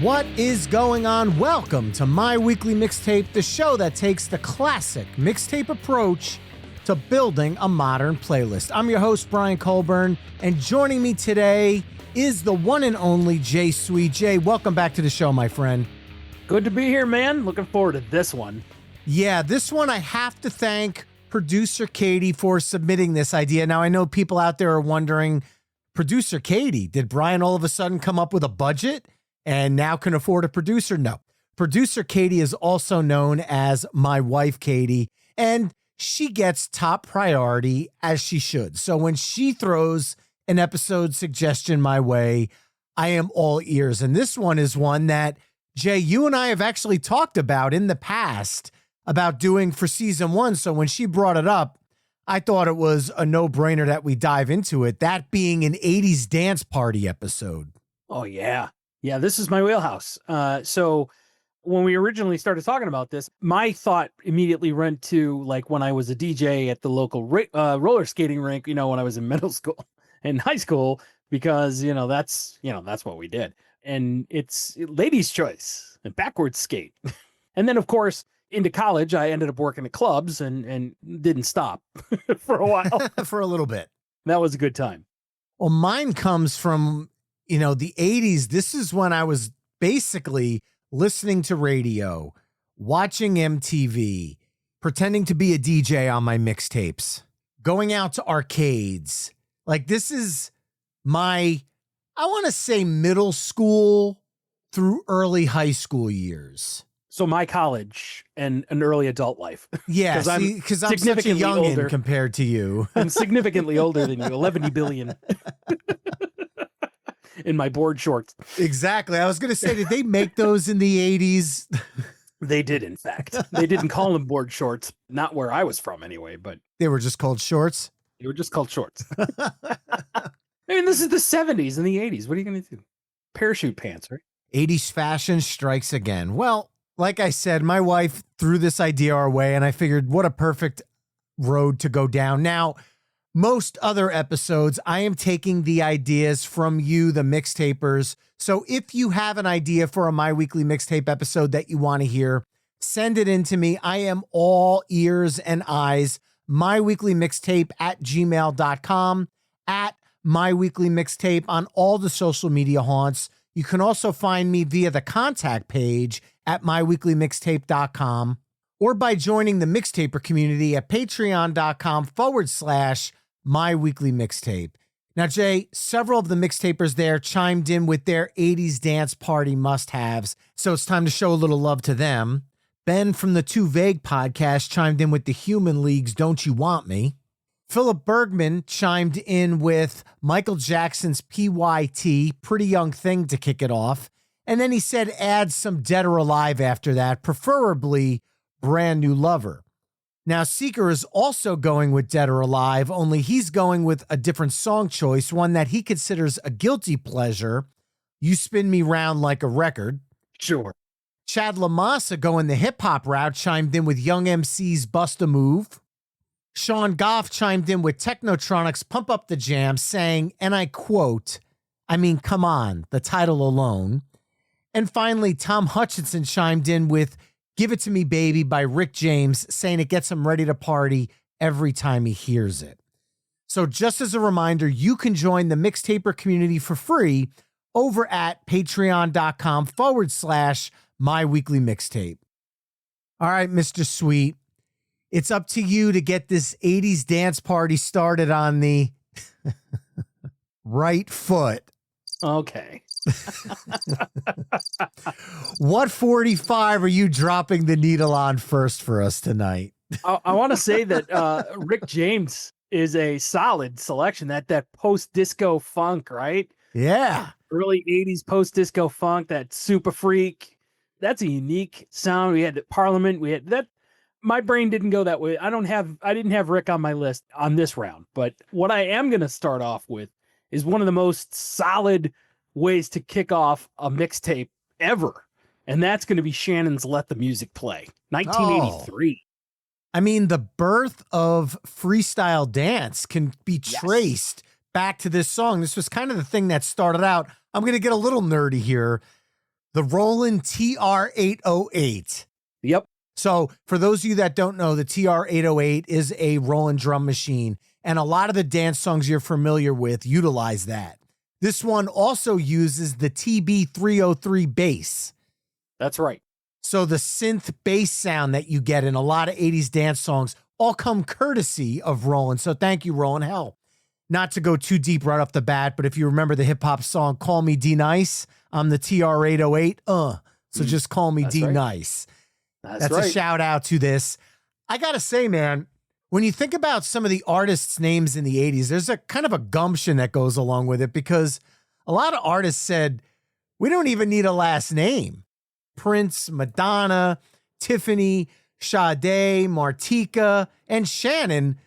What is going on? Welcome to My Weekly Mixtape, the show that takes the classic mixtape approach to building a modern playlist. I'm your host, Brian Colburn, and joining me today is the one and only Jay Sweet. Jay, welcome back to the show, my friend. Good to be here, man. Looking forward to this one. Yeah, this one I have to thank producer Katie for submitting this idea. Now, I know people out there are wondering, producer Katie, did Brian all of a sudden come up with a budget and now can afford a producer? No. Producer Katie is also known as my wife, Katie, and she gets top priority as she should. So when she throws an episode suggestion my way, I am all ears. And this one is one that, Jay, you and I have actually talked about in the past about doing for season one. So when she brought it up, I thought it was a no-brainer that we dive into it, that being an 80s dance party episode. Oh, yeah. Yeah, this is my wheelhouse. So when we originally started talking about this, my thought immediately went to like when I was a DJ at the local roller skating rink, when I was in middle school and high school, because, that's what we did. And it's ladies' choice and backwards skate. And then, of course, into college, I ended up working at clubs and didn't stop for a while. For a little bit. That was a good time. Well, mine comes from, the 80s. This is when I was basically listening to radio, watching MTV, pretending to be a DJ on my mixtapes, going out to arcades. Like, this is my, I want to say, middle school through early high school years. So my college and an early adult life. Yeah, because I'm such a youngin' compared to you. I'm significantly older than you, 11 billion. In my board shorts. Exactly. I was going to say, did they make those in the 80s? They did, in fact. They didn't call them board shorts. Not where I was from, anyway, but... They were just called shorts? They were just called shorts. I mean, this is the 70s and the 80s. What are you going to do? Parachute pants, right? 80s fashion strikes again. Well, like I said, my wife threw this idea our way, and I figured what a perfect road to go down. Now, most other episodes, I am taking the ideas from you, the mixtapers. So if you have an idea for a My Weekly Mixtape episode that you want to hear, send it in to me. I am all ears and eyes. myweeklymixtape@gmail.com, at myweeklymixtape on all the social media haunts. You can also find me via the contact page at myweeklymixtape.com or by joining the mixtaper community at patreon.com/myweeklymixtape. Now, Jay, several of the mixtapers there chimed in with their 80s dance party must-haves, so it's time to show a little love to them. Ben from the Too Vague podcast chimed in with the Human League's Don't You Want Me. Philip Bergman chimed in with Michael Jackson's PYT, Pretty Young Thing, to kick it off. And then he said add some Dead or Alive after that, preferably Brand New Lover. Now, Seeker is also going with Dead or Alive, only he's going with a different song choice, one that he considers a guilty pleasure, You Spin Me Round Like a Record. Sure. Chad Lamassa, going the hip-hop route, chimed in with Young MC's Bust a Move. Sean Goff chimed in with Technotronic's Pump Up the Jam, saying, and I quote, I mean, come on, the title alone. And finally, Tom Hutchinson chimed in with Give It To Me Baby by Rick James, saying it gets him ready to party every time he hears it. So just as a reminder, you can join the Mixtaper community for free over at patreon.com/myweeklymixtape. All right, Mr. Sweet, it's up to you to get this 80s dance party started on the right foot. Okay. What 45 are you dropping the needle on first for us tonight? I want to say that Rick James is a solid selection. That post-disco funk, right? Yeah. Early 80s post-disco funk, that Super Freak. That's a unique sound. We had Parliament. We had that. My brain didn't go that way. I didn't have Rick on my list on this round. But what I am going to start off with is one of the most solid ways to kick off a mixtape ever. And that's going to be Shannon's Let the Music Play, 1983. I mean, the birth of freestyle dance can be traced back to this song. This was kind of the thing that started out. I'm going to get a little nerdy here. The Roland TR-808. Yep. So for those of you that don't know, the TR-808 is a Roland drum machine, and a lot of the dance songs you're familiar with utilize that. This one also uses the TB-303 bass. That's right. So the synth bass sound that you get in a lot of 80s dance songs all come courtesy of Roland. So thank you, Roland. Hell, not to go too deep right off the bat, but if you remember the hip-hop song, Call Me D-Nice, I'm the TR-808. So just call me D-Nice. That's right. A shout out to this. I got to say, man, when you think about some of the artists' names in the 80s, there's a kind of a gumption that goes along with it because a lot of artists said, we don't even need a last name. Prince, Madonna, Tiffany, Sade, Martika, and Shannon,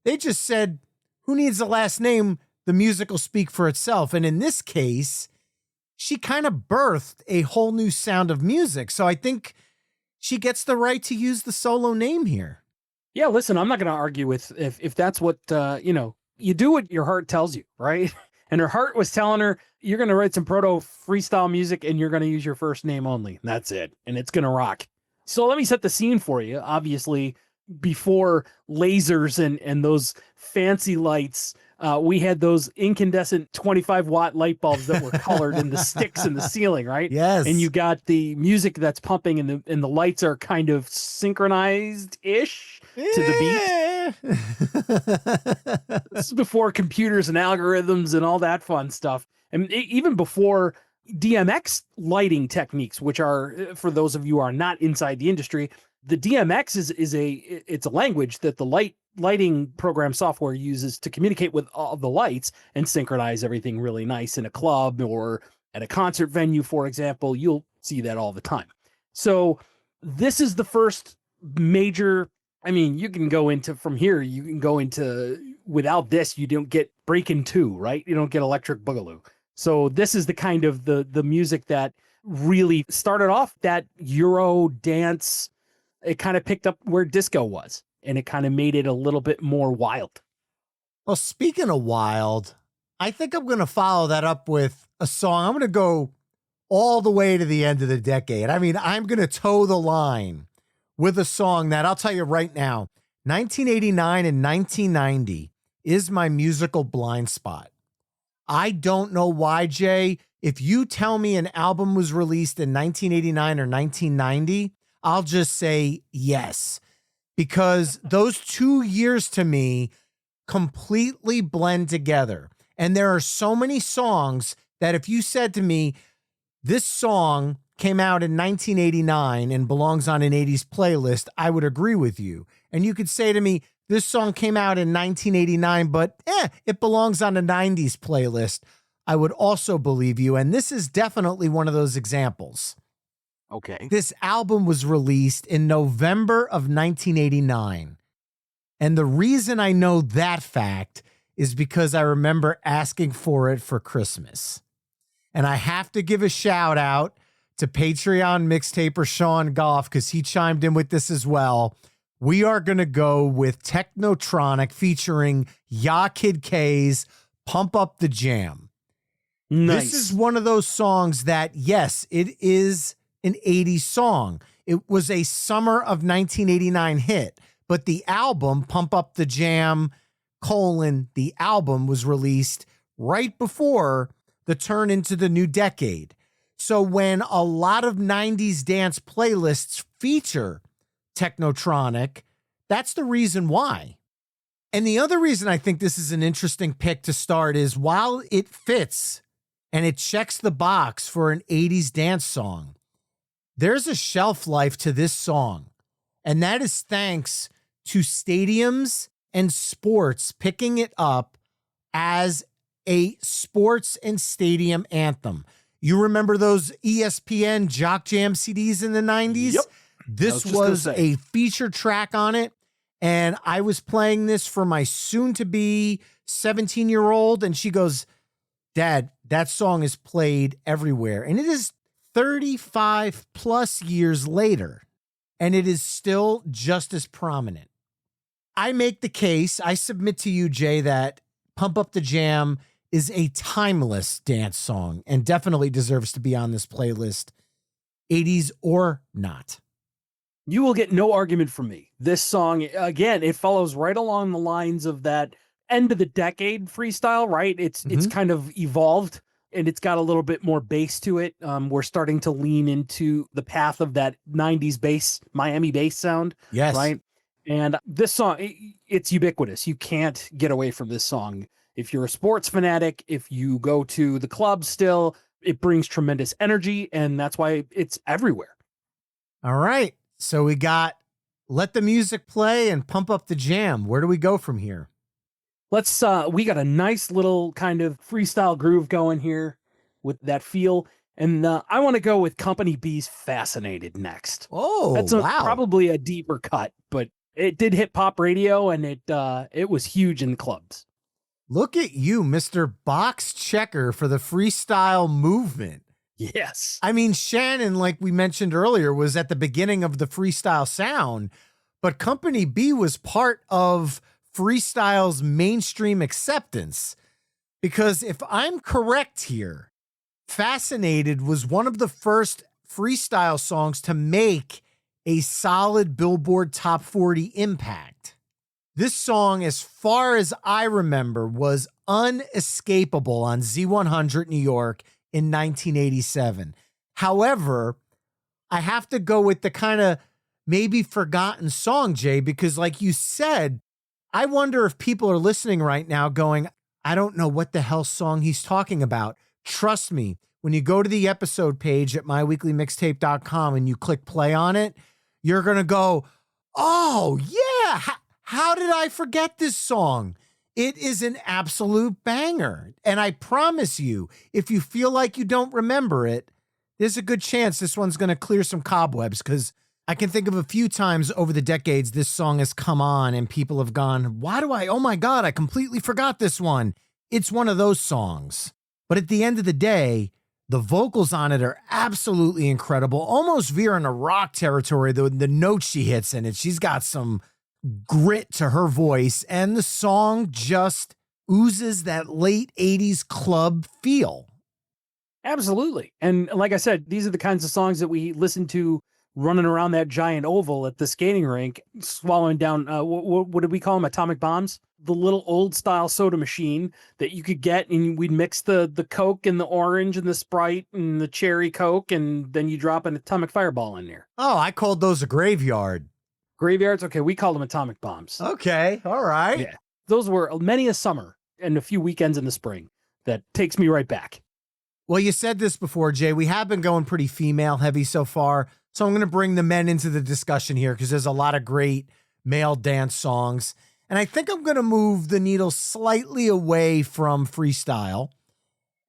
they just said, who needs a last name? The music will speak for itself. And in this case, she kind of birthed a whole new sound of music. So I think she gets the right to use the solo name here. Yeah, listen, I'm not going to argue with if that's what, you do what your heart tells you, right? And her heart was telling her, you're going to write some proto freestyle music and you're going to use your first name only. And that's it. And it's going to rock. So let me set the scene for you. Obviously, before lasers and those fancy lights, we had those incandescent 25-watt light bulbs that were colored in the sticks in the ceiling, right? Yes. And you got the music that's pumping and the lights are kind of synchronized-ish to the beat. This is before computers and algorithms and all that fun stuff. And even before DMX lighting techniques, which are, for those of you who are not inside the industry, the DMX is a language that the lighting program software uses to communicate with all the lights and synchronize everything really nice in a club or at a concert venue, for example. You'll see that all the time. So this is the first major, I mean, you can go into from here, you can go into, without this, you don't get Breakin' 2, right? You don't get Electric Boogaloo. So this is the kind of the music that really started off that Euro dance. It kind of picked up where disco was, and it kind of made it a little bit more wild. Well, speaking of wild, I think I'm going to follow that up with a song. I'm going to go all the way to the end of the decade. I mean, I'm going to toe the line with a song that I'll tell you right now, 1989 and 1990 is my musical blind spot. I don't know why, Jay. If you tell me an album was released in 1989 or 1990, I'll just say yes, because those 2 years to me completely blend together. And there are so many songs that if you said to me, this song came out in 1989 and belongs on an 80s playlist, I would agree with you. And you could say to me, this song came out in 1989, but it belongs on a 90s playlist. I would also believe you. And this is definitely one of those examples. Okay. This album was released in November of 1989. And the reason I know that fact is because I remember asking for it for Christmas. And I have to give a shout out to Patreon mixtaper Sean Goff, because he chimed in with this as well. We are going to go with Technotronic featuring Ya Kid K's Pump Up the Jam. Nice. This is one of those songs that, yes, it is an 80s song. It was a summer of 1989 hit, but the album, Pump Up the Jam, the album was released right before the turn into the new decade. So when a lot of 90s dance playlists feature Technotronic, that's the reason why. And the other reason I think this is an interesting pick to start is while it fits and it checks the box for an 80s dance song, there's a shelf life to this song. And that is thanks to stadiums and sports picking it up as a sports and stadium anthem. You remember those ESPN Jock Jam CDs in the 90s? Yep. This was a feature track on it. And I was playing this for my soon-to-be 17-year-old. And she goes, Dad, that song is played everywhere. And it is 35 plus years later. And it is still just as prominent. I make the case, I submit to you, Jay, that Pump Up the Jam is a timeless dance song and definitely deserves to be on this playlist 80s or not. You will get no argument from me. This song, again, it follows right along the lines of that end of the decade freestyle, right? It's kind of evolved and it's got a little bit more bass to it. We're starting to lean into the path of that 90s bass, Miami bass sound. Yes. Right. And this song, it's ubiquitous. You can't get away from this song. If you're a sports fanatic, if you go to the club still, it brings tremendous energy, and that's why it's everywhere. All right. So we got Let the Music Play and Pump Up the Jam. Where do we go from here? We got a nice little kind of freestyle groove going here with that feel. And I want to go with Company B's Fascinated next. Oh, that's probably a deeper cut, but it did hit pop radio, and it was huge in clubs. Look at you, Mr. Box Checker for the freestyle movement. Yes. I mean, Shannon, like we mentioned earlier, was at the beginning of the freestyle sound, but Company B was part of freestyle's mainstream acceptance. Because if I'm correct here, Fascinated was one of the first freestyle songs to make a solid Billboard Top 40 impact. This song, as far as I remember, was unescapable on Z100 New York in 1987. However, I have to go with the kind of maybe forgotten song, Jay, because like you said, I wonder if people are listening right now going, I don't know what the hell song he's talking about. Trust me, when you go to the episode page at myweeklymixtape.com and you click play on it, you're going to go, oh, yeah. How did I forget this song? It is an absolute banger. And I promise you, if you feel like you don't remember it, there's a good chance this one's going to clear some cobwebs, because I can think of a few times over the decades this song has come on and people have gone, oh my God, I completely forgot this one. It's one of those songs. But at the end of the day, the vocals on it are absolutely incredible, almost veering a rock territory, the notes she hits in it. She's got some grit to her voice, and the song just oozes that late 80s club feel. Absolutely. And like I said, these are the kinds of songs that we listen to running around that giant oval at the skating rink, swallowing down, what did we call them? Atomic bombs? The little old style soda machine that you could get, and we'd mix the Coke and the orange and the Sprite and the cherry Coke, and then you drop an atomic fireball in there. Oh, I called those a graveyard. Graveyards? Okay, we called them atomic bombs. Okay, all right. Yeah, those were many a summer and a few weekends in the spring. That takes me right back. Well, you said this before, Jay. We have been going pretty female heavy so far, so I'm going to bring the men into the discussion here because there's a lot of great male dance songs. And I think I'm going to move the needle slightly away from freestyle.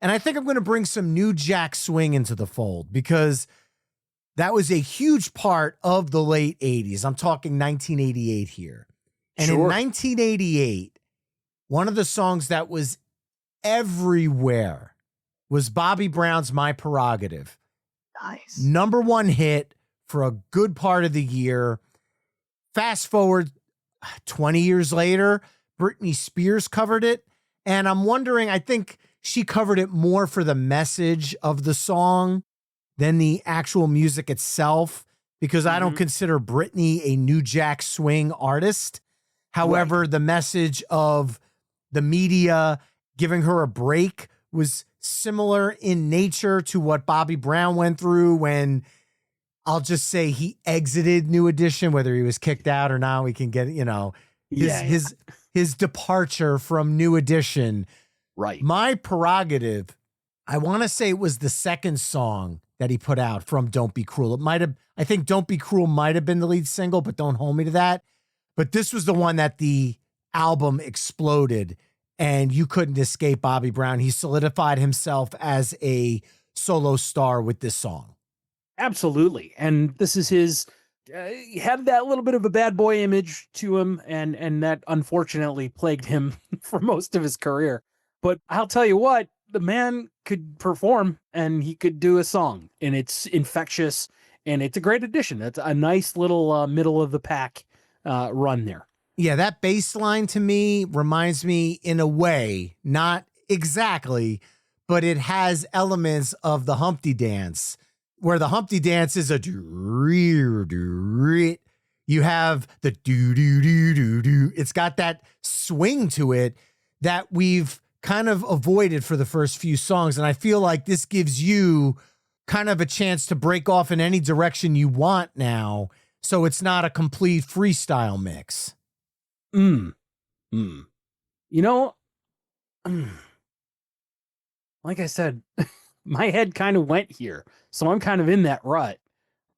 And I think I'm going to bring some New Jack Swing into the fold, because that was a huge part of the late 80s. I'm talking 1988 here. And in 1988, one of the songs that was everywhere was Bobby Brown's My Prerogative. Nice. Number one hit for a good part of the year. Fast forward 20 years later, Britney Spears covered it. And I'm wondering, I think she covered it more for the message of the song than the actual music itself, because I don't consider Britney a New Jack Swing artist. However, the message of the media giving her a break was similar in nature to what Bobby Brown went through when, I'll just say, he exited New Edition, whether he was kicked out or not. We can get, his departure from New Edition. Right. My Prerogative, I want to say it was the second song that he put out from Don't Be Cruel. I think Don't Be Cruel might have been the lead single, but don't hold me to that. But this was the one that the album exploded, and you couldn't escape Bobby Brown. He solidified himself as a solo star with this song. Absolutely. And this is his, he had that little bit of a bad boy image to him, and that unfortunately plagued him for most of his career. But I'll tell you what, the man could perform and he could do a song, and it's infectious, and it's a great addition. It's a nice little middle of the pack run there. Yeah, that bass line to me reminds me in a way, not exactly, but it has elements of the Humpty Dance. where the Humpty dance is a do-re-do-re. You have the do-do-do-do-do. It's got that swing to it that we've kind of avoided for the first few songs. And I feel like this gives you kind of a chance to break off in any direction you want now. So it's not a complete freestyle mix. You know, like I said, my head kind of went here. So I'm kind of in that rut.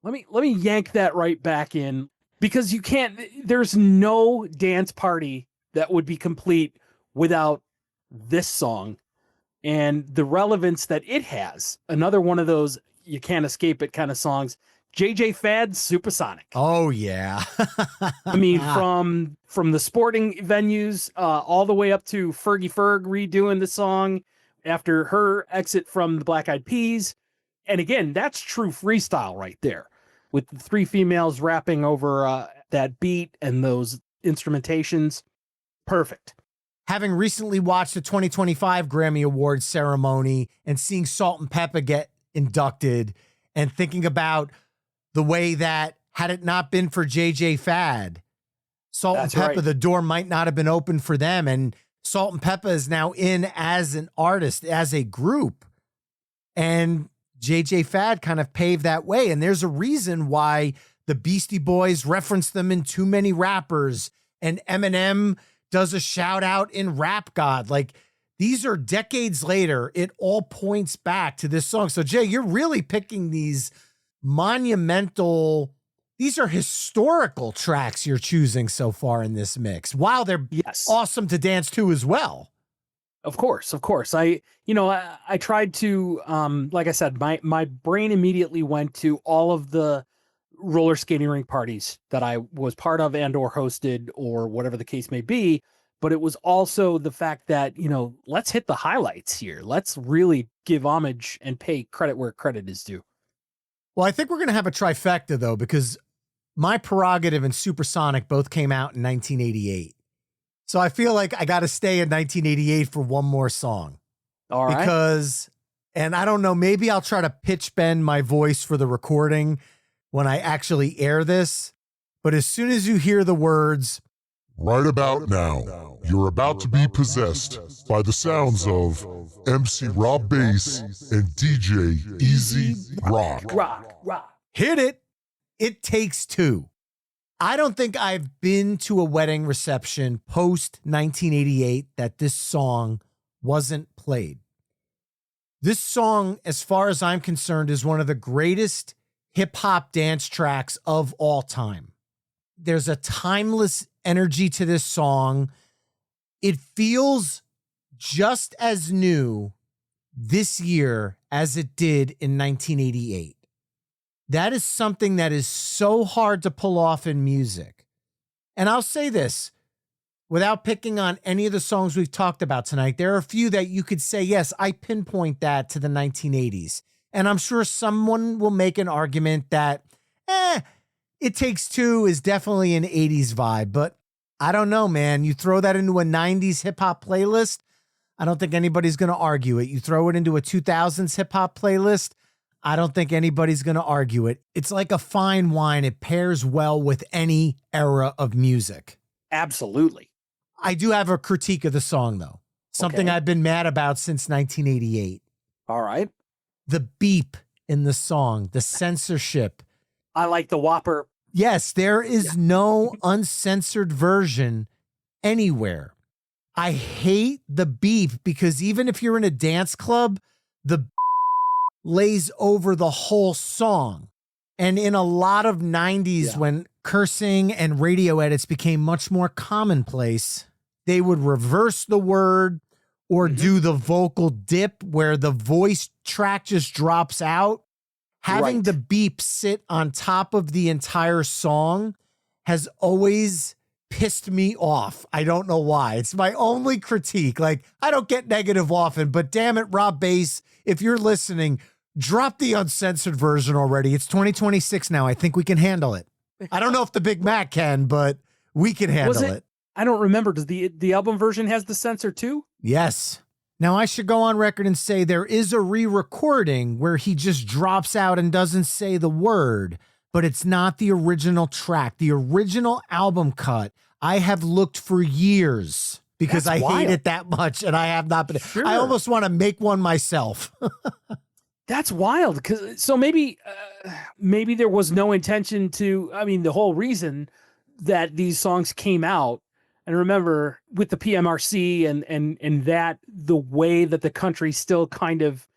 Let me yank that right back in, because there's no dance party that would be complete without this song and the relevance that it has. Another one of those you can't escape it kind of songs. JJ Fad's Supersonic. Oh yeah. I mean, from the sporting venues all the way up to Fergie Ferg redoing the song after her exit from the Black Eyed Peas. And again, that's true freestyle right there, with the three females rapping over that beat and those instrumentations. Perfect. Having recently watched the 2025 Grammy Awards ceremony and seeing Salt-N-Pepa get inducted, and thinking about the way that, had it not been for JJ Fad, Salt-N-Pepa, the door might not have been open for them. And Salt-N-Pepa is now in as an artist, as a group. And JJ Fad kind of paved that way. And there's a reason why the Beastie Boys reference them in Too Many Rappers, and Eminem does a shout out in Rap God. Like, these are decades later. It all points back to this song. So Jay, you're really picking these monumental, these are historical tracks you're choosing so far in this mix. Wow, they're awesome to dance to as well. Of course. I tried to, like I said, my brain immediately went to all of the roller skating rink parties that I was part of and or hosted or whatever the case may be. But it was also the fact that, let's hit the highlights here. Let's really give homage and pay credit where credit is due. Well, I think we're going to have a trifecta, though, because my Perogative and Supersonic both came out in 1988. So I feel like I got to stay in 1988 for one more song. All right. Because, and I don't know, maybe I'll try to pitch bend my voice for the recording when I actually air this. But as soon as you hear the words, right about now, you're about to be possessed by the sounds of MC Rob Bass and DJ Easy Rock. Hit it. It Takes Two. I don't think I've been to a wedding reception post 1988 that this song wasn't played. This song, as far as I'm concerned, is one of the greatest hip hop dance tracks of all time. There's a timeless energy to this song. It feels just as new this year as it did in 1988. That is something that is so hard to pull off in music. And I'll say this, without picking on any of the songs we've talked about tonight, there are a few that you could say, yes, I pinpoint that to the 1980s. And I'm sure someone will make an argument that, It Takes Two is definitely an 80s vibe, but I don't know, man. You throw that into a 90s hip hop playlist, I don't think anybody's going to argue it. You throw it into a 2000s hip hop playlist, I don't think anybody's going to argue it. It's like a fine wine. It pairs well with any era of music. Absolutely. I do have a critique of the song, though. Something I've been mad about since 1988. All right. The beep in the song, the censorship. I like the whopper. Yes, there is no uncensored version anywhere. I hate the beep because even if you're in a dance club, the lays over the whole song. And in a lot of 90s, when cursing and radio edits became much more commonplace, they would reverse the word or do the vocal dip where the voice track just drops out. Having the beep sit on top of the entire song has always pissed me off. I don't know why. It's my only critique. Like, I don't get negative often, but damn it, Rob Bass, if you're listening, drop the uncensored version already. It's 2026 now. I think we can handle it. I don't know if the Big Mac can, but we can handle it. I don't remember. Does the album version has the censor too? Yes. Now, I should go on record and say there is a re-recording where he just drops out and doesn't say the word, but it's not the original track. The original album cut, I have looked for years because I hate it that much, and I have not been. Sure. I almost want to make one myself. That's wild. So maybe there was no intention to, I mean, the whole reason that these songs came out, and remember with the PMRC and that the way that the country still kind of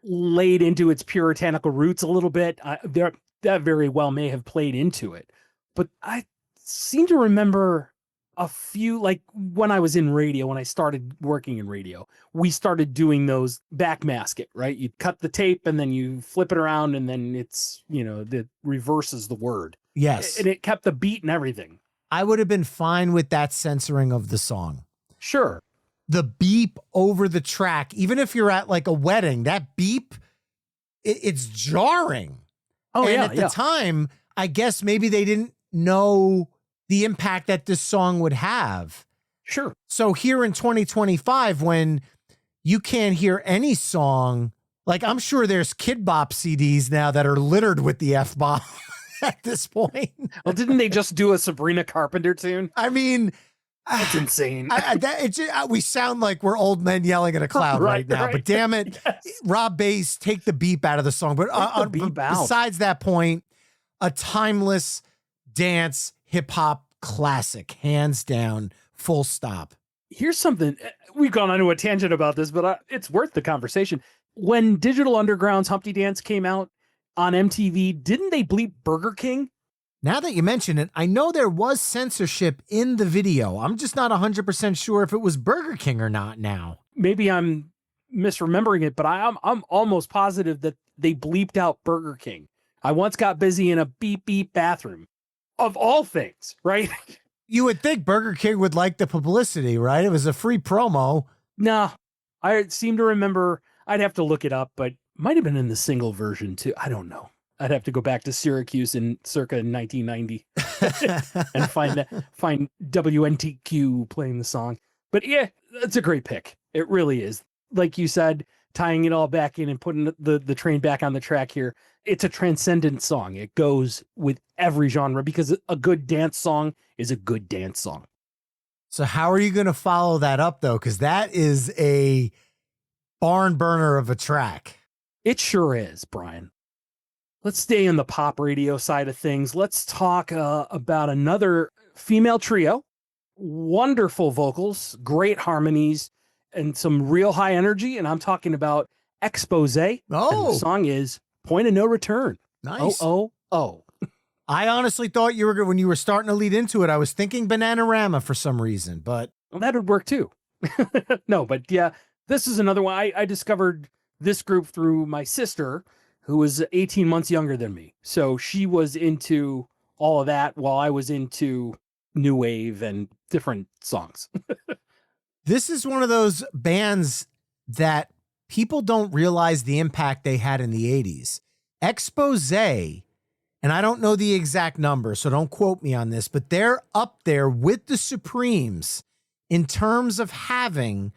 laid into its puritanical roots a little bit, that very well may have played into it. But I seem to remember a few, like when I was in radio, when I started working in radio, we started doing those backmask it, right? You cut the tape and then you flip it around and then it's, it reverses the word. Yes. And it kept the beat and everything. I would have been fine with that censoring of the song. Sure. The beep over the track, even if you're at like a wedding, that beep, it's jarring. Oh, and yeah. at the time, I guess maybe they didn't know the impact that this song would have. Sure. So here in 2025, when you can't hear any song, like I'm sure there's Kid Bop CDs now that are littered with the F-bomb. At this point. Well, didn't they just do a Sabrina Carpenter tune? I mean, that's insane. We sound like we're old men yelling at a cloud right now, but damn it, yes. Rob Bass, take the beep out of the song. But besides that point, a timeless dance hip hop classic, hands down, full stop. Here's something, we've gone on to a tangent about this, but it's worth the conversation. When Digital Underground's Humpty Dance came out, on MTV, didn't they bleep Burger King? Now that you mention it, I know there was censorship in the video. I'm just not 100% sure if it was Burger King or not now. Maybe I'm misremembering it, but I'm almost positive that they bleeped out Burger King. I once got busy in a beep beep bathroom. Of all things, right? You would think Burger King would like the publicity, right? It was a free promo. No, I seem to remember, I'd have to look it up, but might have been in the single version too. I don't know. I'd have to go back to Syracuse in circa 1990 and find WNTQ playing the song. But yeah, it's a great pick. It really is. Like you said, tying it all back in and putting the train back on the track here. It's a transcendent song. It goes with every genre because a good dance song is a good dance song. So how are you going to follow that up though? Because that is a barn burner of a track. It sure is, Brian. Let's stay in the pop radio side of things. Let's talk about another female trio. Wonderful vocals, great harmonies, and some real high energy. And I'm talking about Exposé. Oh. And the song is Point of No Return. Nice. Oh. I honestly thought you were, when you were starting to lead into it, I was thinking Bananarama for some reason, but. Well, that would work too. No, but yeah, this is another one. I discovered this group through my sister, who was 18 months younger than me. So she was into all of that while I was into new wave and different songs. This is one of those bands that people don't realize the impact they had in the 80s. Exposé, and I don't know the exact number, so don't quote me on this, but they're up there with the Supremes in terms of having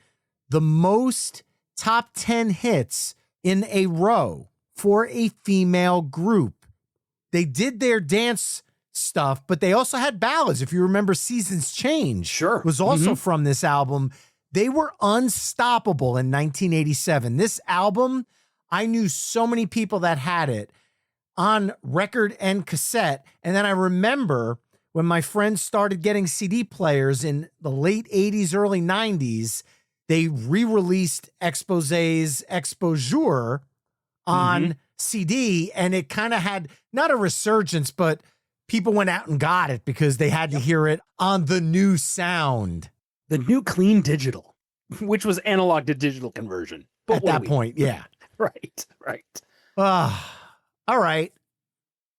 the most top 10 hits in a row for a female group. They did their dance stuff, but they also had ballads. If you remember, Seasons Change sure. was also from this album. They were unstoppable in 1987. This album, I knew so many people that had it on record and cassette. And then I remember when my friends started getting CD players in the late 80s, early 90s, they re-released Exposé's Exposure on CD, and it kind of had not a resurgence, but people went out and got it because they had to hear it on the new sound. The new clean digital, which was analog to digital conversion. But at that point, yeah. Right. All right.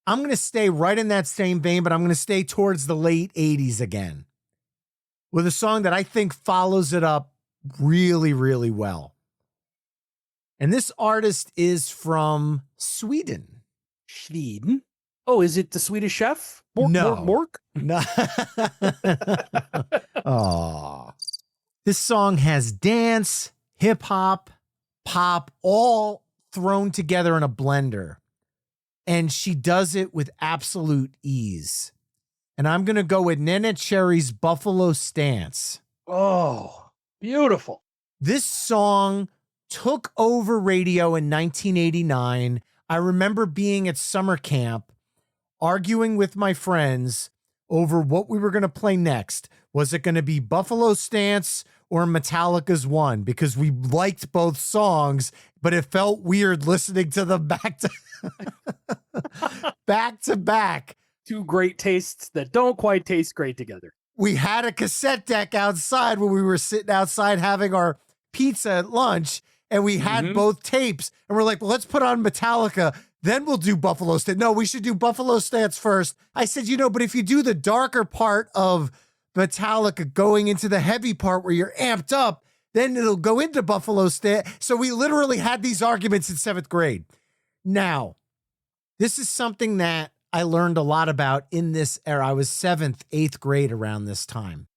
I'm going to stay right in that same vein, but I'm going to stay towards the late 80s again with a song that I think follows it up really, really well. And this artist is from Sweden. Sweden? Oh, is it the Swedish Chef? No. No. Oh. This song has dance, hip hop, pop, all thrown together in a blender. And she does it with absolute ease. And I'm going to go with Neneh Cherry's Buffalo Stance. Oh, beautiful. This song took over radio in 1989. I remember being at summer camp, arguing with my friends over what we were going to play next. Was it going to be Buffalo Stance or Metallica's One? Because we liked both songs, but it felt weird listening to them back to back. Two great tastes that don't quite taste great together. We had a cassette deck outside when we were sitting outside having our pizza at lunch, and we had both tapes, and we're like, well, let's put on Metallica, then we'll do Buffalo Stance. No, we should do Buffalo Stance first. I said, but if you do the darker part of Metallica going into the heavy part where you're amped up, then it'll go into Buffalo Stance. So we literally had these arguments in 7th grade. Now, this is something that I learned a lot about in this era. I was 7th, 8th grade around this time.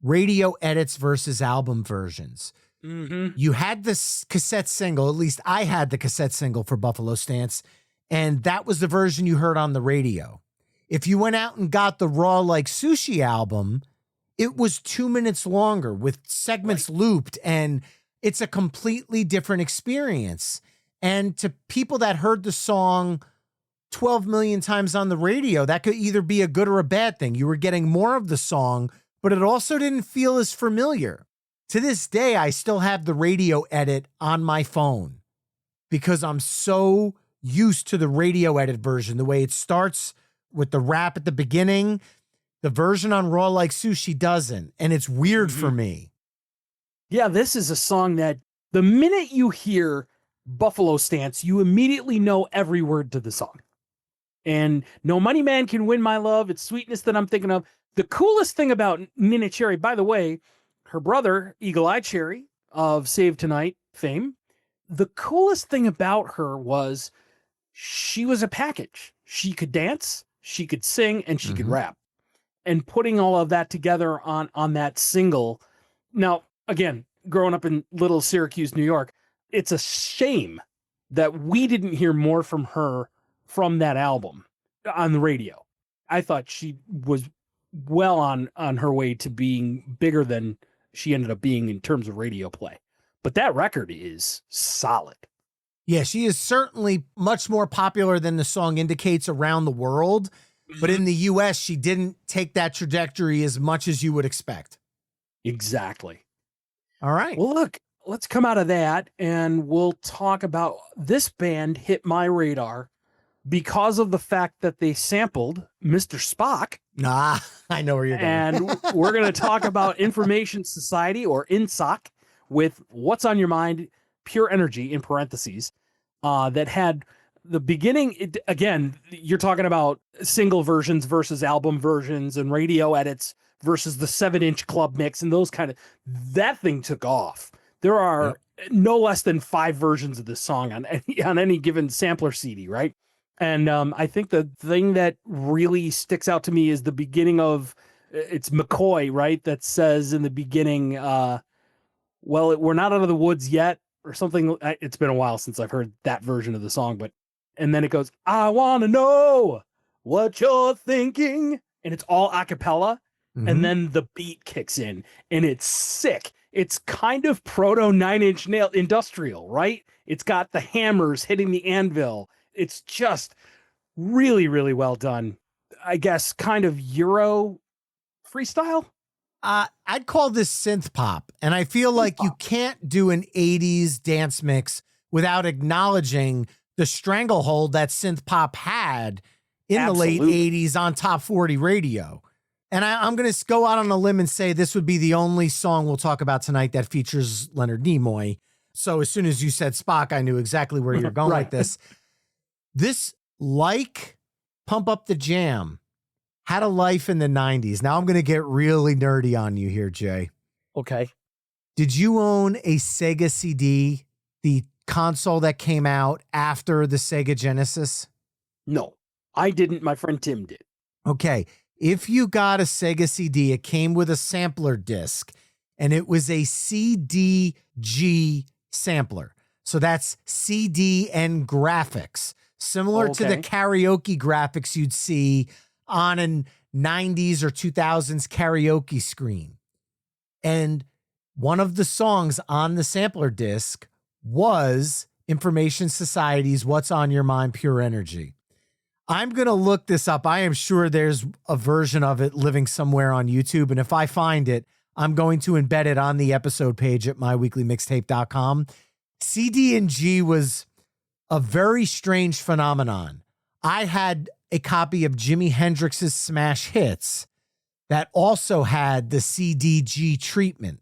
Radio edits versus album versions. You had this cassette single, at least I had the cassette single for Buffalo Stance, and that was the version you heard on the radio. If you went out and got the Raw Like Sushi album, it was 2 minutes longer with segments looped, and it's a completely different experience. And to people that heard the song 12 million times on the radio, that could either be a good or a bad thing. You were getting more of the song, but it also didn't feel as familiar. To this day, I still have the radio edit on my phone because I'm so used to the radio edit version, the way it starts with the rap at the beginning. The version on Raw Like Sushi doesn't, and it's weird for me. Yeah, this is a song that the minute you hear Buffalo Stance, you immediately know every word to the song. And No Money Man Can Win My Love, It's Sweetness that I'm thinking of. The coolest thing about Neneh Cherry, by the way, her brother, Eagle Eye Cherry of Save Tonight fame, the coolest thing about her was she was a package. She could dance, she could sing, and she could rap. And putting all of that together on that single. Now, again, growing up in little Syracuse, New York, it's a shame that we didn't hear more from her from that album on the radio. I thought she was well on her way to being bigger than she ended up being in terms of radio play. But that record is solid. Yeah, she is certainly much more popular than the song indicates around the world. But in the US, she didn't take that trajectory as much as you would expect. Exactly. All right. Well, look, let's come out of that and we'll talk about this band hit my radar because of the fact that they sampled Mr. Spock. Nah, I know where you're going. And we're going to talk about Information Society, or INSOC, with What's on Your Mind, Pure Energy, in parentheses, that had the beginning. Again, you're talking about single versions versus album versions and radio edits versus the 7-inch club mix and those kind of, that thing took off. There are no less than 5 versions of this song on any given sampler CD, right? And I think the thing that really sticks out to me is the beginning of, it's McCoy, right? That says in the beginning, well, we're not out of the woods yet, or something. It's been a while since I've heard that version of the song, but, and then it goes, I want to know what you're thinking. And it's all a cappella. And then the beat kicks in and it's sick. It's kind of proto 9 Inch Nail industrial, right? It's got the hammers hitting the anvil. It's just really, really well done. I guess kind of Euro freestyle. I'd call this synth pop. And I feel like you can't do an 80s dance mix without acknowledging the stranglehold that synth pop had in the late 80s on Top 40 radio. And I'm going to go out on a limb and say this would be the only song we'll talk about tonight that features Leonard Nimoy. So as soon as you said Spock, I knew exactly where you're going with this. This, like Pump Up the Jam, had a life in the 90s. Now I'm going to get really nerdy on you here, Jay. Okay. Did you own a Sega CD, the console that came out after the Sega Genesis? No, I didn't. My friend Tim did. Okay. If you got a Sega CD, it came with a sampler disc. and it was a CDG sampler. So that's CD and graphics, similar to the karaoke graphics you'd see on an 90s or 2000s karaoke screen. And one of the songs on the sampler disc was Information Society's What's on Your Mind, Pure Energy. I'm going to look this up. I am sure there's a version of it living somewhere on YouTube. And if I find it, I'm going to embed it on the episode page at myweeklymixtape.com. CD and G was a very strange phenomenon. I had a copy of Jimi Hendrix's Smash Hits that also had the CDG treatment.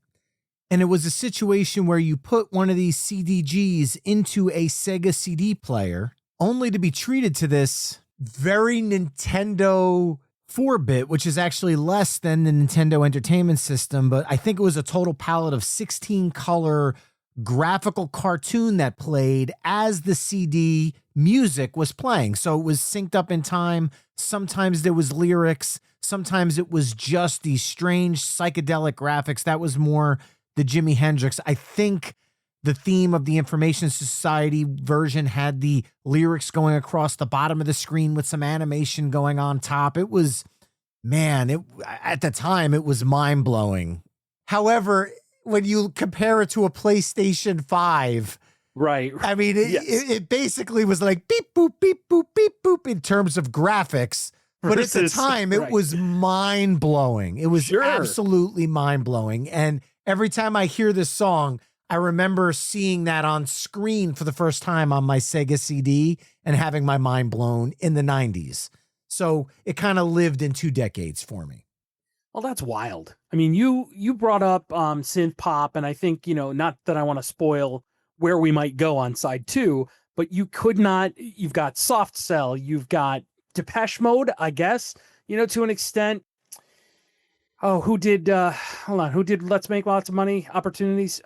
And it was a situation where you put one of these CDGs into a Sega CD player only to be treated to this very Nintendo 4-bit, which is actually less than the Nintendo Entertainment System, but I think it was a total palette of 16 color graphical cartoon that played as the CD music was playing. So it was synced up in time. Sometimes there was lyrics. Sometimes it was just these strange psychedelic graphics. That was more the Jimi Hendrix. I think the theme of the Information Society version had the lyrics going across the bottom of the screen with some animation going on top. It was, man, at the time, it was mind-blowing. However, when you compare it to a PlayStation 5, right? I mean, it basically was like beep, boop, beep, boop, beep, boop in terms of graphics. But at the time, it was mind-blowing. It was absolutely mind-blowing. And every time I hear this song, I remember seeing that on screen for the first time on my Sega CD and having my mind blown in the 90s. So it kind of lived in 2 decades for me. Well, that's wild. I mean, you brought up synth pop, and I think, not that I want to spoil where we might go on side 2, but you've got Soft Cell, you've got Depeche Mode, I guess, to an extent. Oh, who did Let's Make Lots of Money, Opportunities?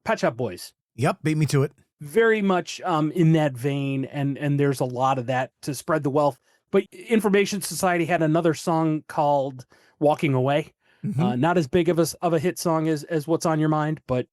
Pet Shop Boys. Yep, beat me to it. Very much in that vein, and there's a lot of that to spread the wealth. But Information Society had another song called Walking Away. Mm-hmm. Not as big of a hit song as What's on Your Mind, but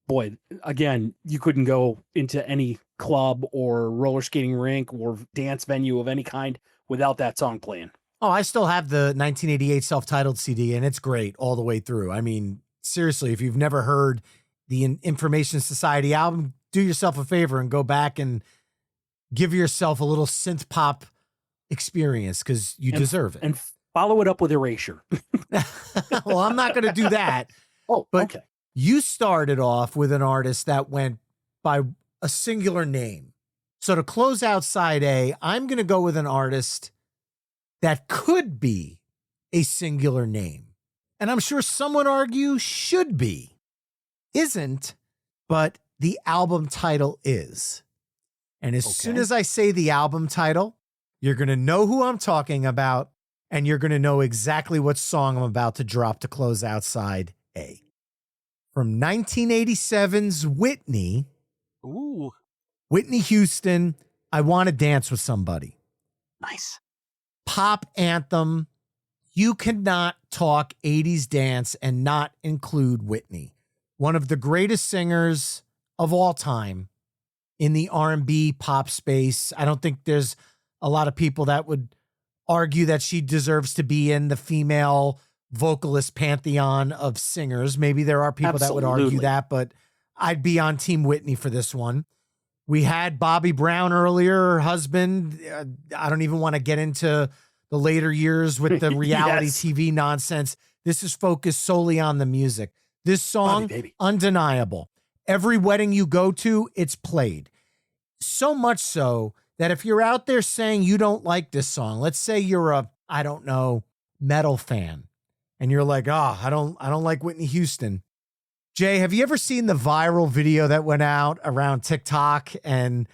boy, again, you couldn't go into any club or roller skating rink or dance venue of any kind without that song playing. Oh, I still have the 1988 self-titled CD, and it's great all the way through. I mean, seriously, if you've never heard the Information Society album, do yourself a favor and go back and give yourself a little synth pop experience, because you deserve it. And follow it up with Erasure. Well, I'm not going to do that. Oh, but okay. You started off with an artist that went by a singular name. So to close out side A, I'm going to go with an artist that could be a singular name. And I'm sure some would argue should be. Isn't, but the album title is. And as soon as I say the album title, you're going to know who I'm talking about, and you're going to know exactly what song I'm about to drop to close out side A. From 1987's Whitney. Ooh. Whitney Houston, I Want to Dance with Somebody. Nice. Pop anthem. You cannot talk 80s dance and not include Whitney. One of the greatest singers of all time in the R&B pop space. I don't think there's a lot of people that would argue that she deserves to be in the female vocalist pantheon of singers. Maybe there are people that would argue that, but I'd be on Team Whitney for this one. We had Bobby Brown earlier, her husband. I don't even want to get into the later years with the reality TV nonsense. This is focused solely on the music. This song, undeniable. Every wedding you go to, it's played. So much so that if you're out there saying you don't like this song, let's say you're a, I don't know, metal fan, and you're like, I don't like Whitney Houston. Jay, have you ever seen the viral video that went out around TikTok and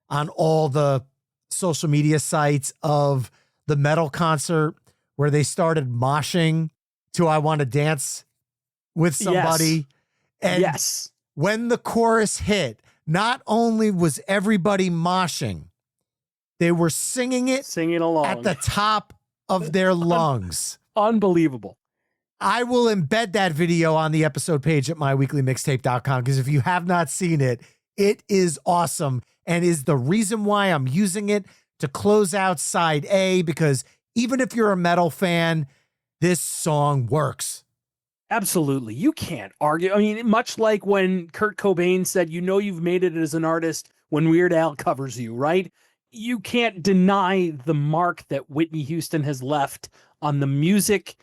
on all the social media sites of the metal concert where they started moshing to I Want to Dance with Somebody? Yes. And when the chorus hit, not only was everybody moshing, they were singing it along at the top of their lungs. Unbelievable. I will embed that video on the episode page at myweeklymixtape.com because if you have not seen it, it is awesome and is the reason why I'm using it to close out side A, because even if you're a metal fan, this song works. Absolutely. You can't argue. I mean, much like when Kurt Cobain said, you know, you've made it as an artist when Weird Al covers you, right? You can't deny the mark that Whitney Houston has left on the music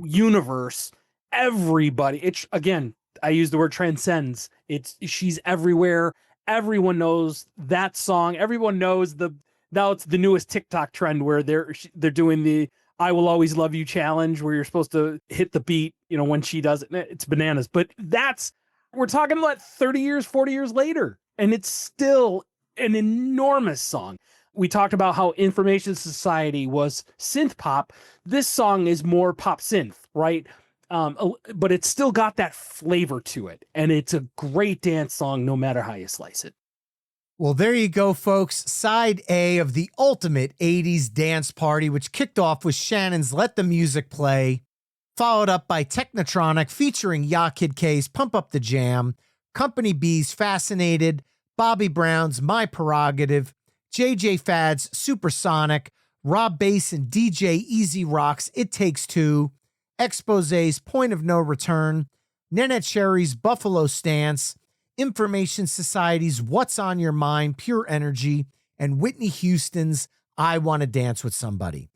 universe. Everybody, it's, again, I use the word transcends. She's everywhere. Everyone knows that song. Everyone knows now it's the newest TikTok trend where they're doing the I Will Always Love You challenge where you're supposed to hit the beat, when she does it. It's bananas. But we're talking about 30 years, 40 years later, and it's still an enormous song. We talked about how Information Society was synth pop. This song is more pop synth, right? But it's still got that flavor to it. And it's a great dance song no matter how you slice it. Well, there you go, folks. Side A of the ultimate 80s dance party, which kicked off with Shannon's Let the Music Play, followed up by Technotronic featuring Ya Kid K's Pump Up the Jam, Company B's Fascinated, Bobby Brown's My Prerogative, JJ Fad's Supersonic, Rob Bass and DJ Easy Rock's It Takes Two, Exposé's Point of No Return, Neneh Cherry's Buffalo Stance, Information Society's What's on Your Mind, Pure Energy, and Whitney Houston's I Want to Dance with Somebody.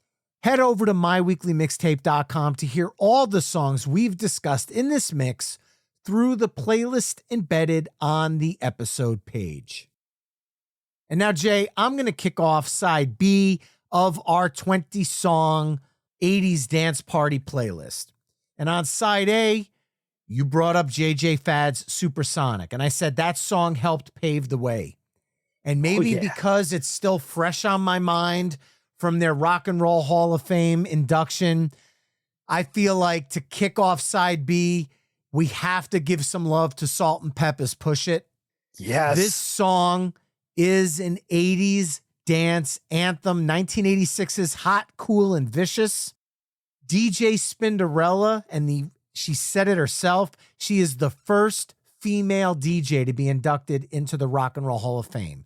Head over to myweeklymixtape.com to hear all the songs we've discussed in this mix through the playlist embedded on the episode page. And now, Jay, I'm going to kick off side B of our 20-song 80s dance party playlist. And on side A, you brought up JJ Fad's Supersonic, and I said that song helped pave the way. And maybe because it's still fresh on my mind from their Rock and Roll Hall of Fame induction, I feel like to kick off side B, we have to give some love to Salt-N-Pepa's Push It. Yes. This song is an 80s dance anthem, 1986's Hot, Cool, and Vicious. DJ Spinderella she said it herself. She is the first female DJ to be inducted into the Rock and Roll Hall of Fame.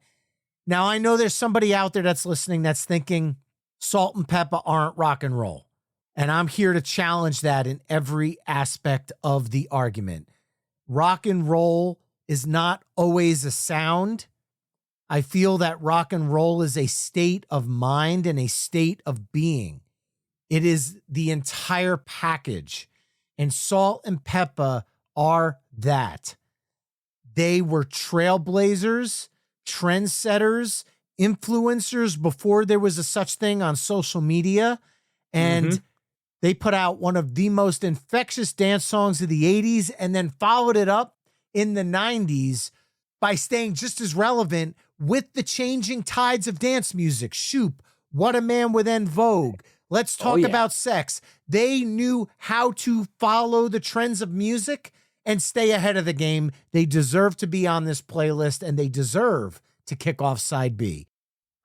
Now, I know there's somebody out there that's listening that's thinking Salt-N-Pepa aren't rock and roll. And I'm here to challenge that in every aspect of the argument. Rock and roll is not always a sound. I feel that rock and roll is a state of mind and a state of being. It is the entire package. And Salt-N-Pepa are that. They were trailblazers, trendsetters, influencers before there was a such thing on social media. And they put out one of the most infectious dance songs of the 80s and then followed it up in the 90s by staying just as relevant with the changing tides of dance music. Shoop, What a Man with En Vogue. Let's talk about sex. They knew how to follow the trends of music and stay ahead of the game. They deserve to be on this playlist, and they deserve to kick off side B.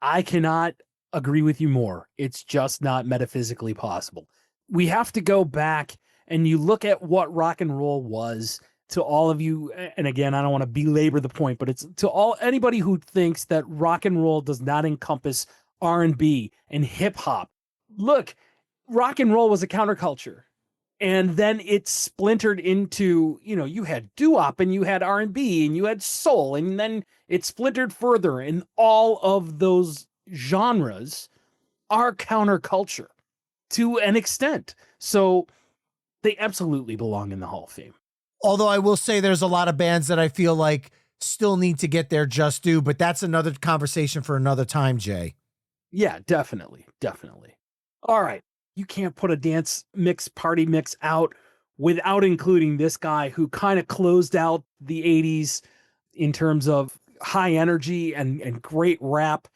I cannot agree with you more. It's just not metaphysically possible. We have to go back and you look at what rock and roll was to all of you. And again, I don't want to belabor the point, but it's to anybody who thinks that rock and roll does not encompass R&B and hip hop. Look, rock and roll was a counterculture, and then it splintered into, you had doo-wop and you had R&B and you had soul, and then it splintered further, and all of those genres are counterculture to an extent. So they absolutely belong in the Hall of Fame. Although I will say there's a lot of bands that I feel like still need to get their just due, but that's another conversation for another time, Jay. Yeah, definitely. All right. You can't put a dance mix, party mix out without including this guy who kind of closed out the 80s in terms of high energy and great rap.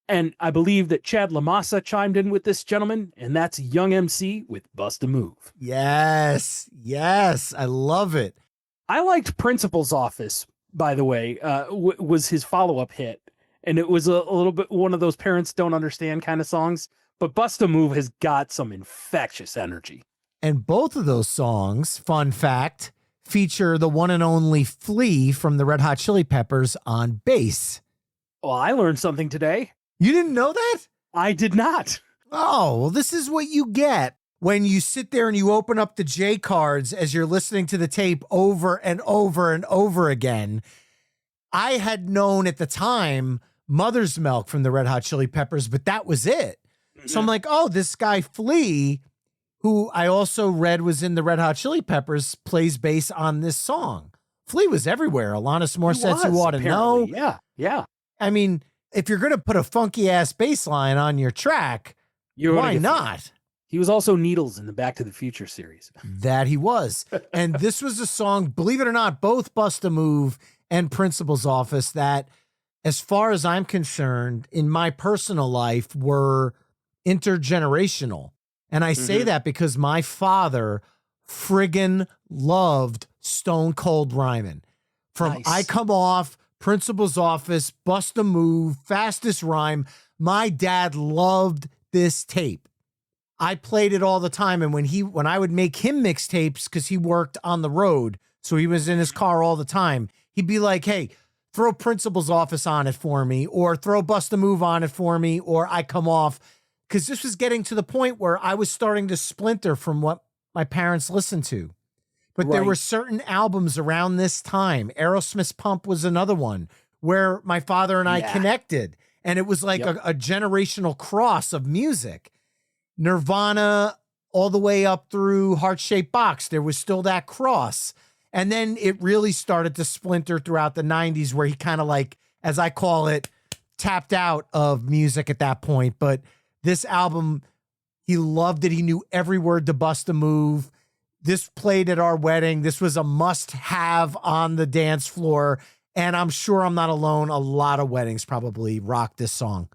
And I believe that Chad LaMassa chimed in with this gentleman, and that's Young MC with Bust a Move. Yes. I love it. I liked Principal's Office, by the way, was his follow-up hit. And it was a little bit one of those parents don't understand kind of songs. But Bust a Move has got some infectious energy. And both of those songs, fun fact, feature the one and only Flea from the Red Hot Chili Peppers on bass. Well, I learned something today. You didn't know that? I did not. Oh, well, this is what you get when you sit there and you open up the J cards as you're listening to the tape over and over and over again. I had known at the time Mother's Milk from the Red Hot Chili Peppers, but that was it. So I'm like, oh, this guy Flea, who I also read was in the Red Hot Chili Peppers, plays bass on this song. Flea was everywhere. Alanis Morissette's You Ought to Know. Yeah, yeah. I mean, if you're going to put a funky ass bass line on your track, why not? He was also Needles in the Back to the Future series. That he was. And this was a song, believe it or not, both Bust a Move and Principal's Office that, as far as I'm concerned, in my personal life were intergenerational. And I say that because my father friggin' loved Stone Cold rhyming. From I Come Off, Principal's Office, Bust a Move, Fastest Rhyme. My dad loved this tape. I played it all the time. And when I would make him mixtapes, because he worked on the road, so he was in his car all the time, he'd be like, hey, throw Principal's Office on it for me, or throw Bust a Move on it for me, or I Come Off. Because this was getting to the point where I was starting to splinter from what my parents listened to. But there were certain albums around this time. Aerosmith's Pump was another one where my father and I connected. And it was like a generational cross of music. Nirvana all the way up through Heart-Shaped Box. There was still that cross. And then it really started to splinter throughout the 90s where he kind of like, as I call it, tapped out of music at that point. But this album, he loved it. He knew every word to Bust a Move. This played at our wedding. This was a must-have on the dance floor. And I'm sure I'm not alone. A lot of weddings probably rock this song.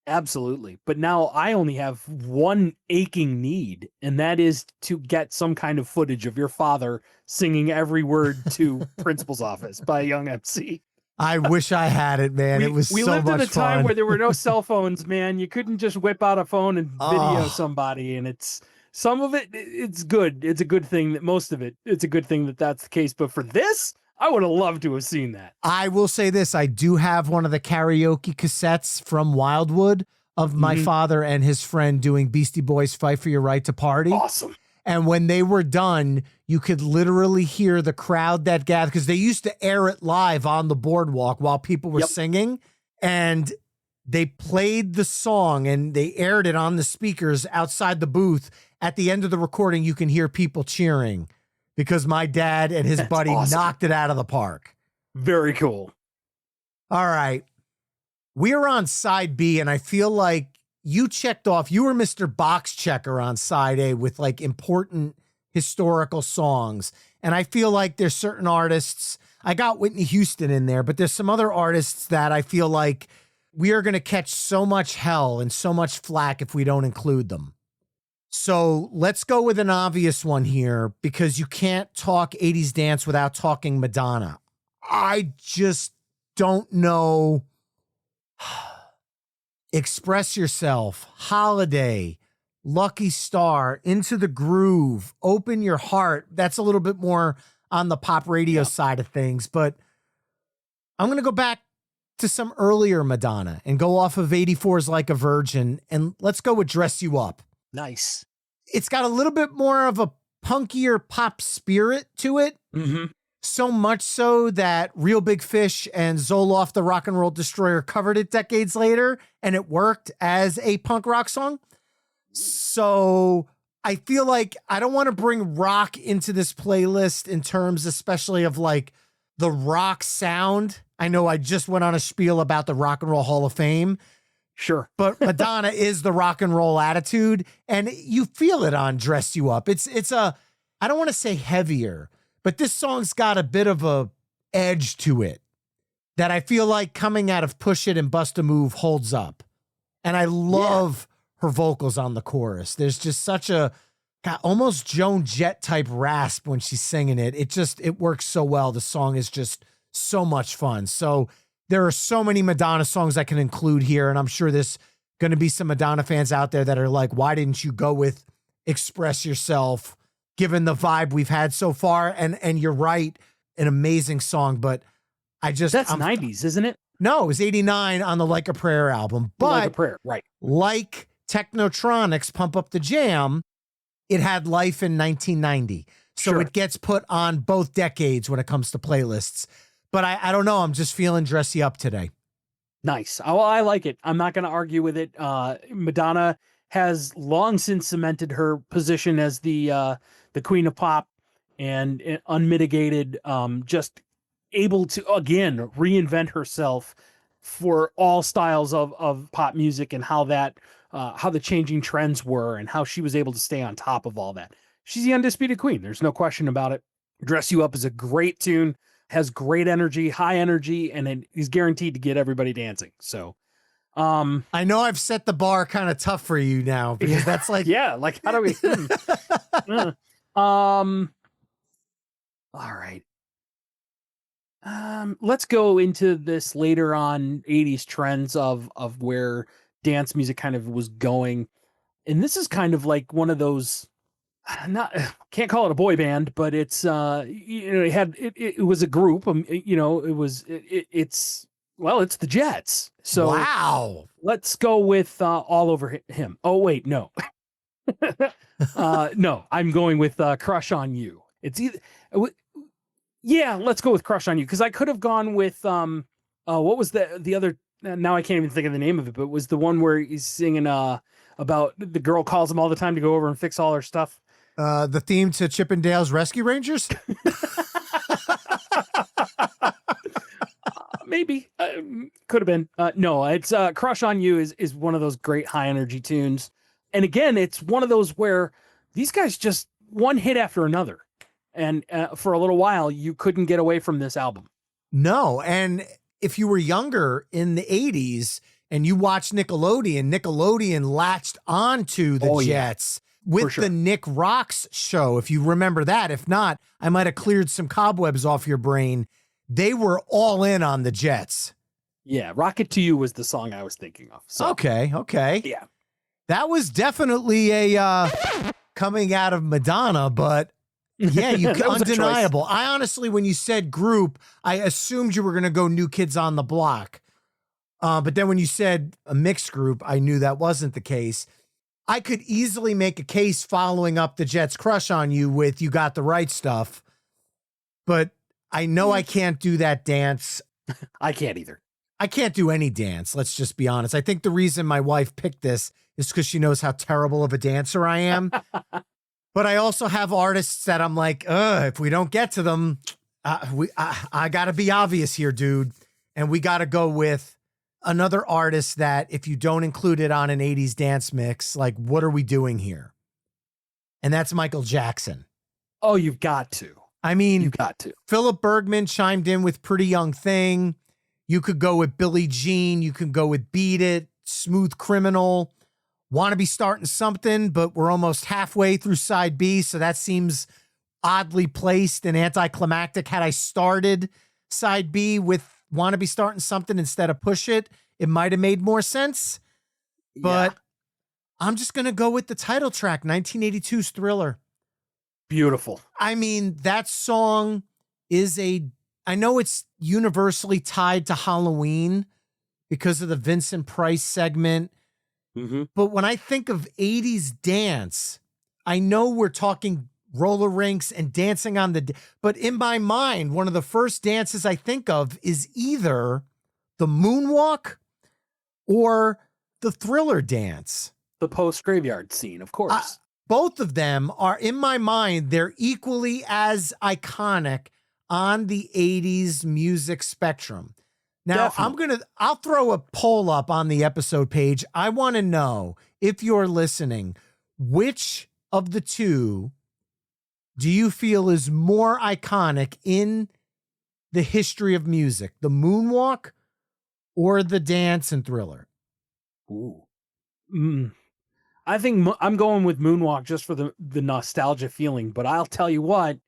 Absolutely. But now I only have one aching need, and that is to get some kind of footage of your father singing every word to Principal's Office by Young MC. I wish I had it, man. It was so much fun. We lived in a time where there were no cell phones, man. You couldn't just whip out a phone and video somebody. And some of it's good. It's a good thing that most of it's a good thing that that's the case. But for this, I would have loved to have seen that. I will say this. I do have one of the karaoke cassettes from Wildwood of my father and his friend doing Beastie Boys' Fight for Your Right to Party. Awesome. And when they were done, you could literally hear the crowd that gathered, because they used to air it live on the boardwalk while people were singing. And they played the song and they aired it on the speakers outside the booth. At the end of the recording, you can hear people cheering because my dad and his buddy knocked it out of the park. Very cool. All right. We're on side B, and I feel like you checked off, you were Mr. Box Checker on side A with like important historical songs. And I feel like there's certain artists, I got Whitney Houston in there, but there's some other artists that I feel like we are going to catch so much hell and so much flack if we don't include them. So let's go with an obvious one here, because you can't talk 80s dance without talking Madonna. I just don't know. Express Yourself, Holiday, Lucky Star, Into the Groove, Open Your Heart. That's a little bit more on the pop radio side of things, but I'm going to go back to some earlier Madonna and go off of 84's Like a Virgin, and let's go with Dress You Up. Nice. It's got a little bit more of a punkier pop spirit to it. So much so that Real Big Fish and Zoloft the Rock and Roll Destroyer covered it decades later, and it worked as a punk rock song. So I feel like I don't want to bring rock into this playlist in terms especially of like the rock sound. I know I just went on a spiel about the Rock and Roll Hall of Fame. Sure. But Madonna is the rock and roll attitude, and you feel it on Dress You Up. It's a, I don't want to say heavier, but this song's got a bit of a edge to it that I feel like coming out of Push It and Bust a Move holds up. And I love her vocals on the chorus. There's just such a almost Joan Jett type rasp when she's singing it. It works so well. The song is just so much fun. So there are so many Madonna songs I can include here, and I'm sure there's going to be some Madonna fans out there that are like, why didn't you go with express yourself given the vibe we've had so far. And you're right, an amazing song, but that's 90s, isn't it? No, it was 89 on the Like a Prayer album. But Like a Prayer, right. Like Technotronic's Pump Up the Jam, it had life in 1990. So Sure. it gets put on both decades when it comes to playlists. But I don't know. I'm just feeling dressy up today. Nice. Oh, I like it. I'm not going to argue with it. Madonna has long since cemented her position as the queen of pop and unmitigated, just able to, again, reinvent herself for all styles of pop music and how the changing trends were and how she was able to stay on top of all that. She's the undisputed queen. There's no question about it. Dress You Up is a great tune, has great energy, high energy, and it is guaranteed to get everybody dancing. So, I know I've set the bar kind of tough for you now because that's like, yeah, like how do we, all right. Let's go into this later on 80s trends of where dance music kind of was going. And this is kind of like one of those, can't call it a boy band, but it's it was a group. It's the Jets. So wow. Let's go with All Over Him. Oh wait, no. No, I'm going with Crush on You. It's either let's go with Crush on You, because I could have gone with what was the other, now I can't even think of the name of it, but it was the one where he's singing about the girl calls him all the time to go over and fix all her stuff. The theme to Chippendale's Rescue Rangers? Maybe. Could have been. No, it's Crush on You is one of those great high energy tunes. And again, it's one of those where these guys just one hit after another. And for a little while, you couldn't get away from this album. No. And if you were younger in the 80s and you watched Nickelodeon latched onto the Jets. With the Nick Rocks show, if you remember that. If not, I might have cleared some cobwebs off your brain. They were all in on the Jets. Yeah, Rocket to You was the song I was thinking of. So. Okay. Yeah. That was definitely a coming out of Madonna, but yeah, undeniable. I honestly, when you said group, I assumed you were going to go New Kids on the Block. But then when you said a mixed group, I knew that wasn't the case. I could easily make a case following up the Jets' Crush on You with You Got the Right Stuff, but I know I can't do that dance. I can't either. I can't do any dance. Let's just be honest. I think the reason my wife picked this is because she knows how terrible of a dancer I am. But I also have artists that I'm like, if we don't get to them, I got to be obvious here, dude. And we got to go with another artist that if you don't include it on an 80s dance mix, like, what are we doing here? And that's Michael Jackson. Oh, you've got to. I mean, you've got to. Philip Bergman chimed in with Pretty Young Thing. You could go with Billie Jean. You could go with Beat It, Smooth Criminal, Want to Be Starting Something, but we're almost halfway through side B, so that seems oddly placed and anticlimactic. Had I started side B with Want to Be Starting Something instead of Push It, it might have made more sense. But I'm just going to go with the title track, 1982's Thriller. Beautiful. I mean, that song is I know it's universally tied to Halloween because of the Vincent Price segment. Mm-hmm. But when I think of 80s dance, I know we're talking roller rinks and dancing on but in my mind, one of the first dances I think of is either the moonwalk or the Thriller dance. The post-graveyard scene, of course. Both of them are, in my mind, they're equally as iconic on the 80s music spectrum. Now, Definitely. I'll throw a poll up on the episode page. I want to know, if you're listening, which of the two do you feel is more iconic in the history of music, the moonwalk or the dance and Thriller? Ooh. I think I'm going with Moonwalk just for the nostalgia feeling, but I'll tell you what,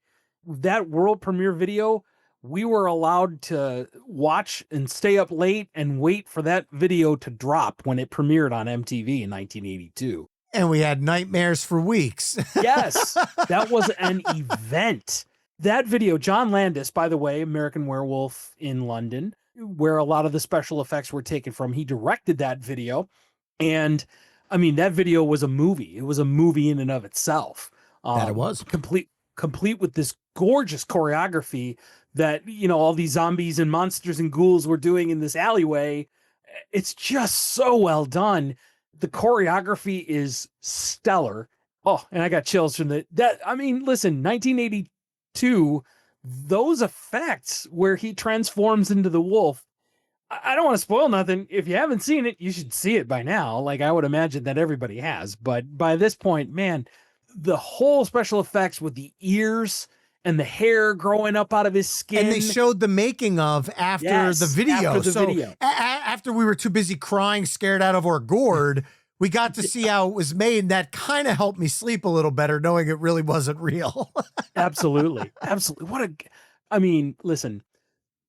that world premiere video, we were allowed to watch and stay up late and wait for that video to drop when it premiered on MTV in 1982. And we had nightmares for weeks. Yes, that was an event. That video, John Landis, by the way, American Werewolf in London, where a lot of the special effects were taken from, he directed that video. And I mean, that video was a movie. It was a movie in and of itself. That it was. Complete with this gorgeous choreography that, you know, all these zombies and monsters and ghouls were doing in this alleyway. It's just so well done. The choreography is stellar. Oh, and I got chills from I mean, listen, 1982, those effects where he transforms into the wolf, I don't want to spoil nothing. If you haven't seen it, you should see it by now. Like, I would imagine that everybody has. But by this point, man, the whole special effects with the ears and the hair growing up out of his skin. And they showed the making of after the video. After we were too busy crying, scared out of our gourd, we got to see how it was made. And that kind of helped me sleep a little better, knowing it really wasn't real. Absolutely. Absolutely. I mean, listen,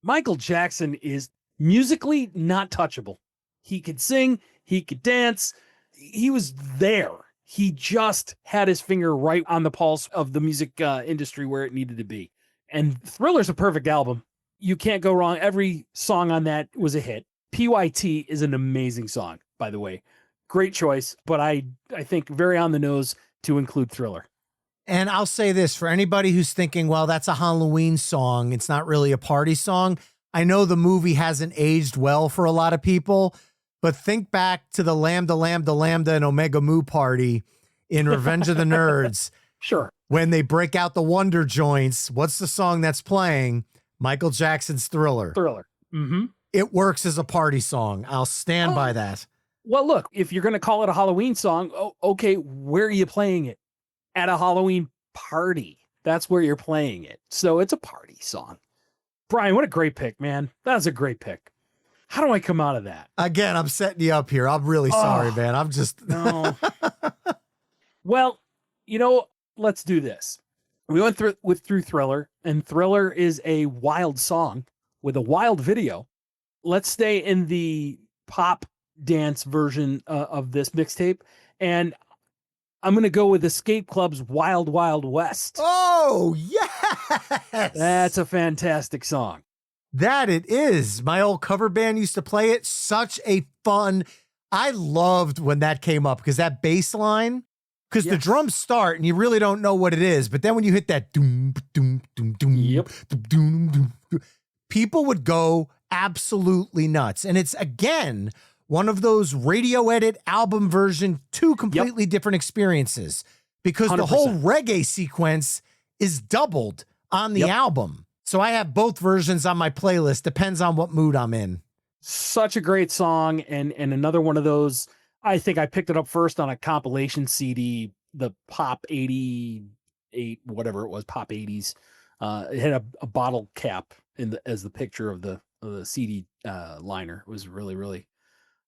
Michael Jackson is musically not touchable. He could sing, he could dance. He was there. He just had his finger right on the pulse of the music industry where it needed to be. And Thriller's a perfect album. You can't go wrong. Every song on that was a hit. PYT is an amazing song, by the way. Great choice, but I think very on the nose to include Thriller. And I'll say this for anybody who's thinking, well, that's a Halloween song. It's not really a party song. I know the movie hasn't aged well for a lot of people, but think back to the Lambda, Lambda, Lambda, and Omega Mu party in Revenge of the Nerds. Sure. When they break out the Wonder Joints, what's the song that's playing? Michael Jackson's Thriller. Thriller. Mm-hmm. It works as a party song. I'll stand by that. Well, look, if you're going to call it a Halloween song, okay, where are you playing it? At a Halloween party. That's where you're playing it. So it's a party song. Brian, what a great pick, man. That was a great pick. How do I come out of that? Again, I'm setting you up here. I'm really sorry, man. I'm just... No. Well, you know, let's do this. We went through Thriller, and Thriller is a wild song with a wild video. Let's stay in the pop dance version of this mixtape, and I'm going to go with Escape Club's Wild Wild West. Oh, yes! That's a fantastic song. That it is. My old cover band used to play it. Such a fun... I loved when that came up, because that bass line... Because the drums start and you really don't know what it is. But then when you hit that doom, doom, doom, doom, yep. doom, doom, doom, people would go absolutely nuts. And it's, again, one of those radio edit album version, two completely different experiences. Because 100%. The whole reggae sequence is doubled on the album. So I have both versions on my playlist. Depends on what mood I'm in. Such a great song. And another one of those... I think I picked it up first on a compilation CD, the Pop 88, whatever it was, Pop 80s. It had a bottle cap as the picture of the CD liner. It was really, really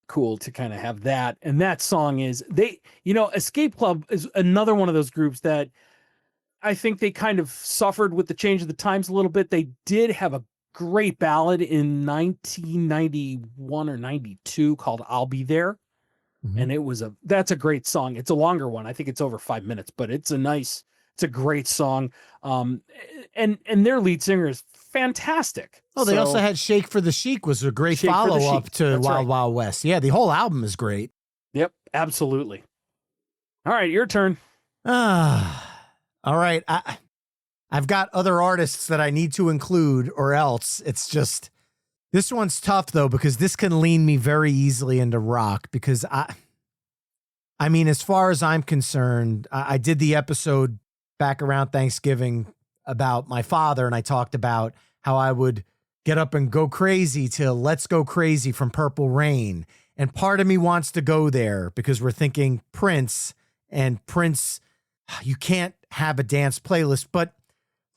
cool to kind of have that. And that song is, Escape Club is another one of those groups that I think they kind of suffered with the change of the times a little bit. They did have a great ballad in 1991 or 92 called I'll Be There. And that's a great song. It's a longer one. I think it's over 5 minutes, but it's a great song. And their lead singer is fantastic. Oh, they also had Shake for the Chic was a great follow-up to Wild Wild West. Yeah, the whole album is great. Yep, absolutely. All right, your turn. All right. I've got other artists that I need to include, or else it's just... This one's tough, though, because this can lean me very easily into rock, because I mean, as far as I'm concerned, I did the episode back around Thanksgiving about my father, and I talked about how I would get up and go crazy to Let's Go Crazy from Purple Rain. And part of me wants to go there because we're thinking Prince, and Prince, you can't have a dance playlist, but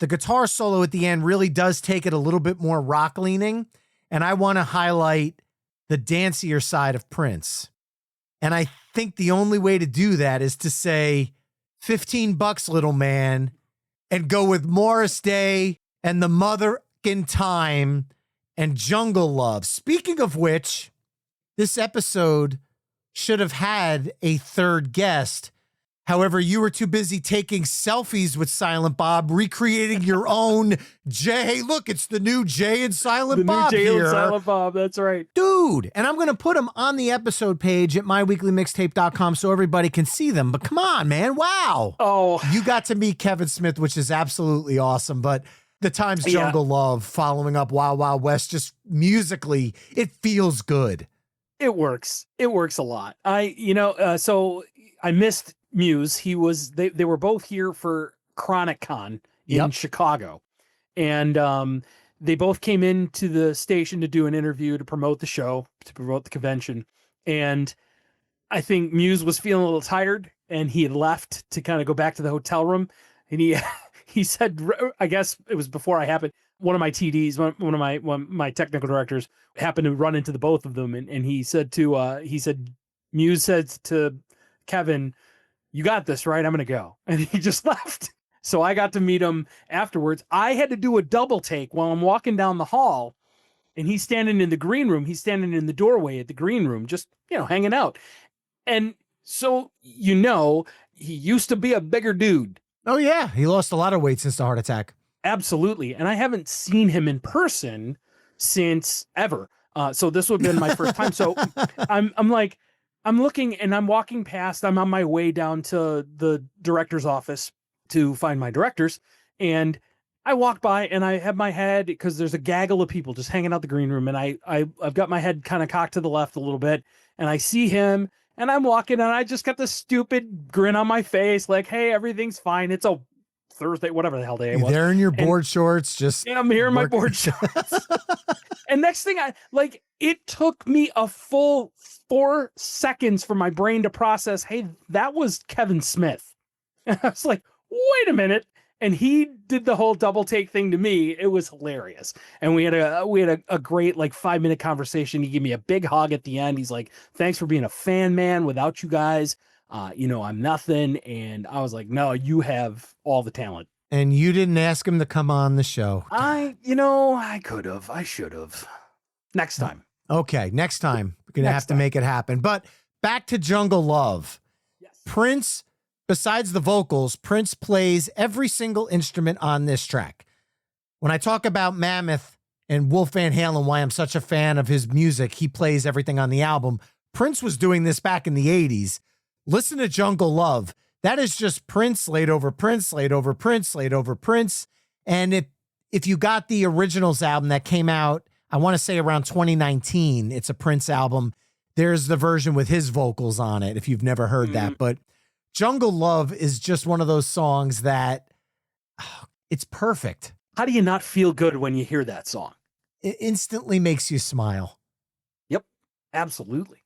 the guitar solo at the end really does take it a little bit more rock leaning. And I want to highlight the dancier side of Prince. And I think the only way to do that is to say $15, little man, and go with Morris Day and the Mother in Time and Jungle Love. Speaking of which, this episode should have had a third guest. However, you were too busy taking selfies with Silent Bob, recreating your own Jay. Hey, look, it's the new Jay and Silent Bob Jay here. and Silent Bob, that's right. Dude, and I'm going to put them on the episode page at myweeklymixtape.com so everybody can see them. But come on, man. Wow. Oh, You got to meet Kevin Smith, which is absolutely awesome. But the Times Jungle Love following up Wild Wild West, just musically, it feels good. it works. It works a lot. So I missed Muse. They were both here for Chronic Con in Chicago. And they both came into the station to do an interview to promote the show, to promote the convention. And I think Muse was feeling a little tired and he had left to kind of go back to the hotel room. And he said, I guess it was before I happened, one of my TDs, one of my technical directors happened to run into the both of them. And he said Muse said to Kevin, "You got this, right? I'm going to go." And he just left. So I got to meet him afterwards. I had to do a double take while I'm walking down the hall and he's standing in the green room. He's standing in the doorway at the green room, just, hanging out. And so, he used to be a bigger dude. Oh, yeah. He lost a lot of weight since the heart attack. Absolutely. And I haven't seen him in person since ever. So this would have been my first time. So I'm looking and I'm walking past, I'm on my way down to the director's office to find my directors. And I walk by and I have my head, because there's a gaggle of people just hanging out the green room. And I've got my head kind of cocked to the left a little bit and I see him and I'm walking and I just got this stupid grin on my face. Like, hey, everything's fine. It's a Thursday, whatever the hell day it was. There in your board shorts, just I'm here in my board shorts. And next thing it took me a full 4 seconds for my brain to process, hey, that was Kevin Smith. And I was like, wait a minute. And he did the whole double take thing to me. It was hilarious. And we had a great 5-minute conversation. He gave me a big hug at the end. He's like, thanks for being a fan, man. Without you guys, I'm nothing. And I was like, no, you have all the talent. And you didn't ask him to come on the show. I could have. I should have. Next time. Okay, next time. We're going to have to make it happen. But back to Jungle Love. Yes. Prince, besides the vocals, Prince plays every single instrument on this track. When I talk about Mammoth and Wolf Van Halen, why I'm such a fan of his music, he plays everything on the album. Prince was doing this back in the 80s. Listen to Jungle Love. That is just Prince laid over Prince, laid over Prince, laid over Prince. And if you got the Originals album that came out, I want to say around 2019, it's a Prince album. There's the version with his vocals on it, if you've never heard that. But Jungle Love is just one of those songs that it's perfect. How do you not feel good when you hear that song? It instantly makes you smile. Yep, absolutely.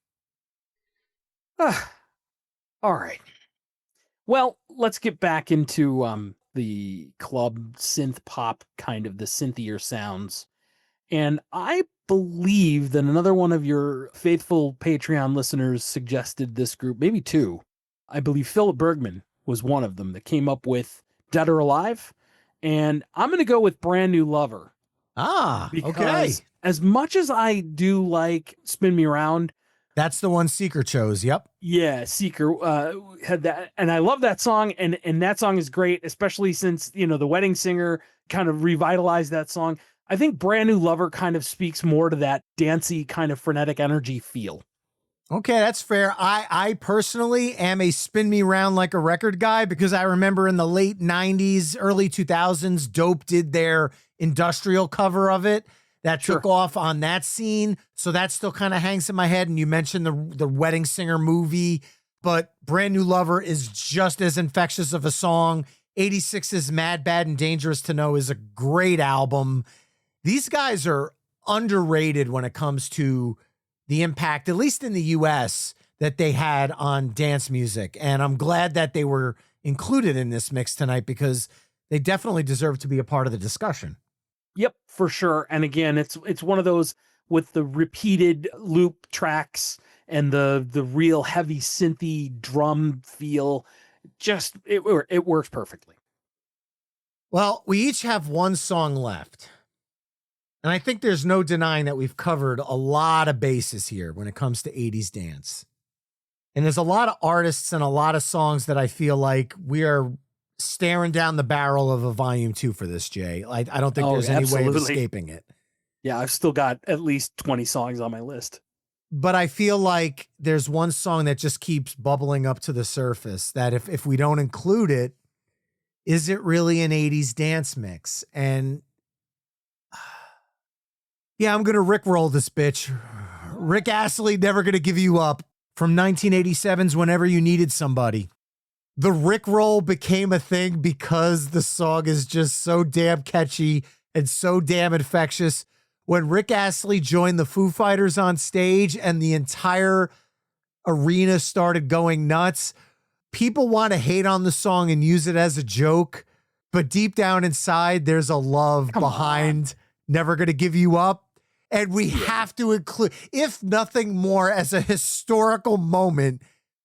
All right. Well, let's get back into the club synth pop, kind of the synthier sounds. And I believe that another one of your faithful Patreon listeners suggested this group, maybe two. I believe Philip Bergman was one of them that came up with Dead or Alive. And I'm going to go with Brand New Lover. Okay. As much as I do like Spin Me Around, that's the one Seeker chose. Yep. Yeah, Seeker had that. And I love that song. And that song is great, especially since, The Wedding Singer kind of revitalized that song. I think Brand New Lover kind of speaks more to that dancey kind of frenetic energy feel. Okay, that's fair. I personally am a Spin Me Round Like a Record guy, because I remember in the late 90s, early 2000s, Dope did their industrial cover of it that took off on that scene. So that still kind of hangs in my head. And you mentioned the Wedding Singer movie, but Brand New Lover is just as infectious of a song. 86's Mad, Bad, and Dangerous to Know is a great album. These guys are underrated when it comes to the impact, at least in the US, that they had on dance music. And I'm glad that they were included in this mix tonight, because they definitely deserve to be a part of the discussion. Yep, for sure. And again, it's one of those with the repeated loop tracks and the real heavy synthy drum feel. Just it works perfectly. Well, we each have one song left. And I think there's no denying that we've covered a lot of bases here when it comes to 80s dance. And there's a lot of artists and a lot of songs that I feel like we are staring down the barrel of a volume 2 for this, Jay. I don't think there's any way of escaping it. Yeah, I've still got at least 20 songs on my list. But I feel like there's one song that just keeps bubbling up to the surface that if we don't include it, is it really an 80s dance mix? And yeah, I'm going to Rickroll this bitch. Rick Astley, Never Gonna Give You Up, from 1987's Whenever You Needed Somebody. The Rickroll became a thing because the song is just so damn catchy and so damn infectious. When Rick Astley joined the Foo Fighters on stage and the entire arena started going nuts, people want to hate on the song and use it as a joke, but deep down inside, there's a love behind Never Gonna Give You Up. And we have to include, if nothing more, as a historical moment,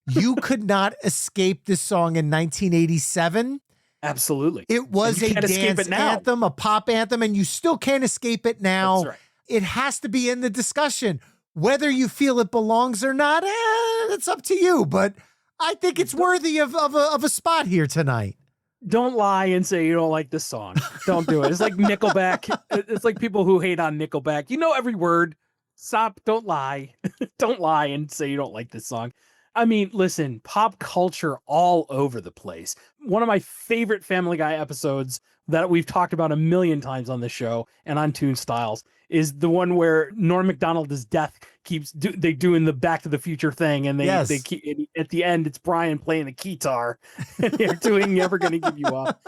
you could not escape this song in 1987. Absolutely. It was a dance anthem, a pop anthem, and you still can't escape it now. That's right. It has to be in the discussion. Whether you feel it belongs or not, it's up to you. But I think it's worthy of a spot here tonight. Don't lie and say you don't like this song. Don't do it. It's like Nickelback. It's like people who hate on Nickelback. You know every word. Stop. Don't lie. Don't lie and say you don't like this song. I mean, listen, pop culture all over the place. One of my favorite Family Guy episodes that we've talked about a million times on the show and on Tune Styles is the one where Norm Macdonald's death keeps they doing the Back to the Future thing, and they keep, at the end it's Brian playing the guitar and they're doing Never Gonna Give You Up.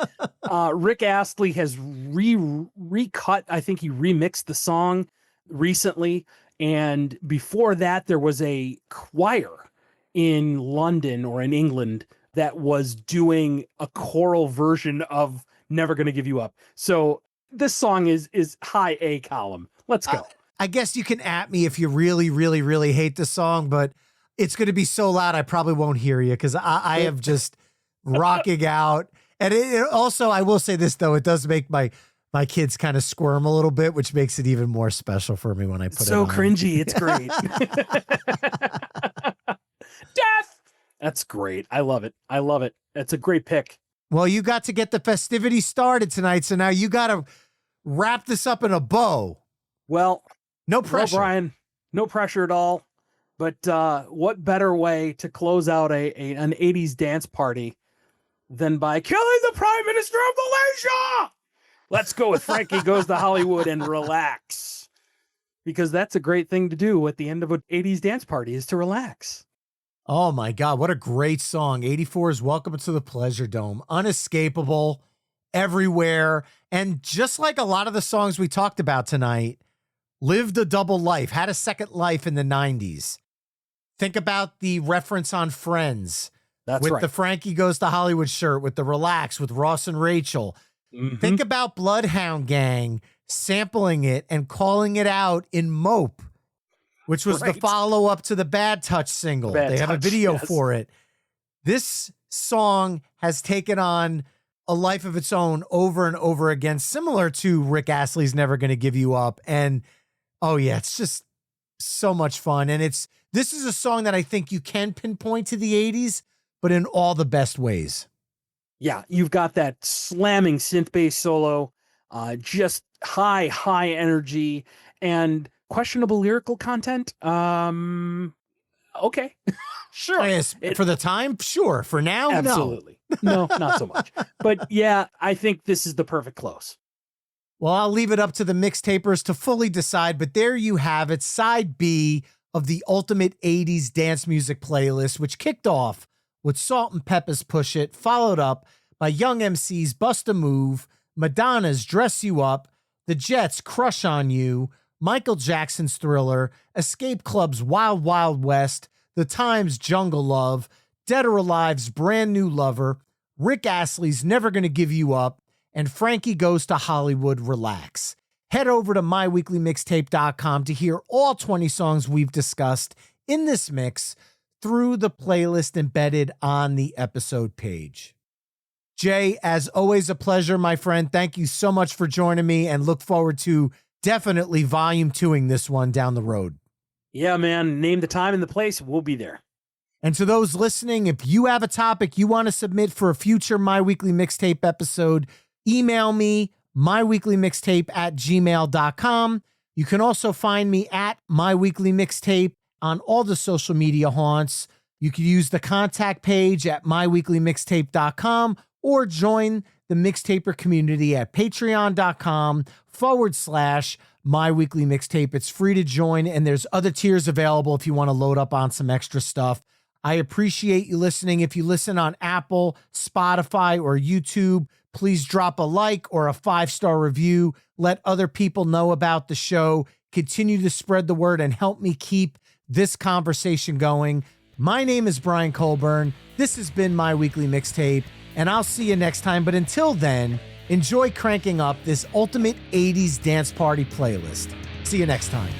Rick Astley has recut, I think he remixed the song recently, and before that there was a choir in London or in England that was doing a choral version of Never Gonna Give You Up. So this song is high A column. Let's go. I guess you can at me if you really, really, really hate the song, but it's going to be so loud I probably won't hear you because I am just rocking out. And it also, I will say this though, it does make my kids kind of squirm a little bit, which makes it even more special for me when I put it on. So cringy. It's great. Death. That's great. I love it. I love it. It's a great pick. Well, you got to get the festivities started tonight, so now you got to wrap this up in a bow. Well, no pressure. Well, Brian, no pressure at all. But what better way to close out an 80s dance party than by killing the Prime Minister of Malaysia? Let's go with Frankie Goes to Hollywood and relax. Because that's a great thing to do at the end of an 80s dance party is to relax. Oh my God, what a great song. 84's Welcome to the Pleasure Dome. Unescapable, everywhere. And just like a lot of the songs we talked about tonight, lived a double life, had a second life in the 90s. Think about the reference on Friends. That's with right. The Frankie Goes to Hollywood shirt, with the Relax, with Ross and Rachel. Mm-hmm. Think about Bloodhound Gang sampling it and calling it out in Mope, which was the follow-up to the Bad Touch single. They have a video for it. This song has taken on a life of its own over and over again, similar to Rick Astley's Never Gonna Give You Up. And, oh yeah, it's just so much fun. And this is a song that I think you can pinpoint to the 80s, but in all the best ways. Yeah, you've got that slamming synth bass solo, just high energy, and questionable lyrical content. Okay. Sure. Yes, for the time, sure. For now, absolutely. No, not so much. But yeah, I think this is the perfect close. Well, I'll leave it up to the mixtapers to fully decide, but there you have it, side B of the ultimate 80s dance music playlist, which kicked off with Salt-N-Pepa's Push It, followed up by Young MC's Bust a Move, Madonna's Dress You Up, The Jets' Crush on You, Michael Jackson's Thriller, Escape Club's Wild Wild West, The Times' Jungle Love, Dead or Alive's Brand New Lover, Rick Astley's Never Gonna Give You Up, and Frankie Goes to Hollywood Relax. Head over to myweeklymixtape.com to hear all 20 songs we've discussed in this mix through the playlist embedded on the episode page. Jay, as always, a pleasure, my friend. Thank you so much for joining me, and look forward to definitely volume 2ing this one down the road. Yeah, man. Name the time and the place. We'll be there. And to those listening, if you have a topic you want to submit for a future My Weekly Mixtape episode, email me, myweeklymixtape@gmail.com. You can also find me at My Weekly Mixtape on all the social media haunts. You can use the contact page at myweeklymixtape.com or join the Mixtaper community at patreon.com/My Weekly Mixtape. It's free to join, and there's other tiers available if you want to load up on some extra stuff. I appreciate you listening. If you listen on Apple, Spotify, or YouTube, please drop a like or a 5-star review. Let other people know about the show. Continue to spread the word and help me keep this conversation going. My name is Brian Colburn. This has been My Weekly Mixtape, and I'll see you next time. But until then, enjoy cranking up this ultimate 80s dance party playlist. See you next time.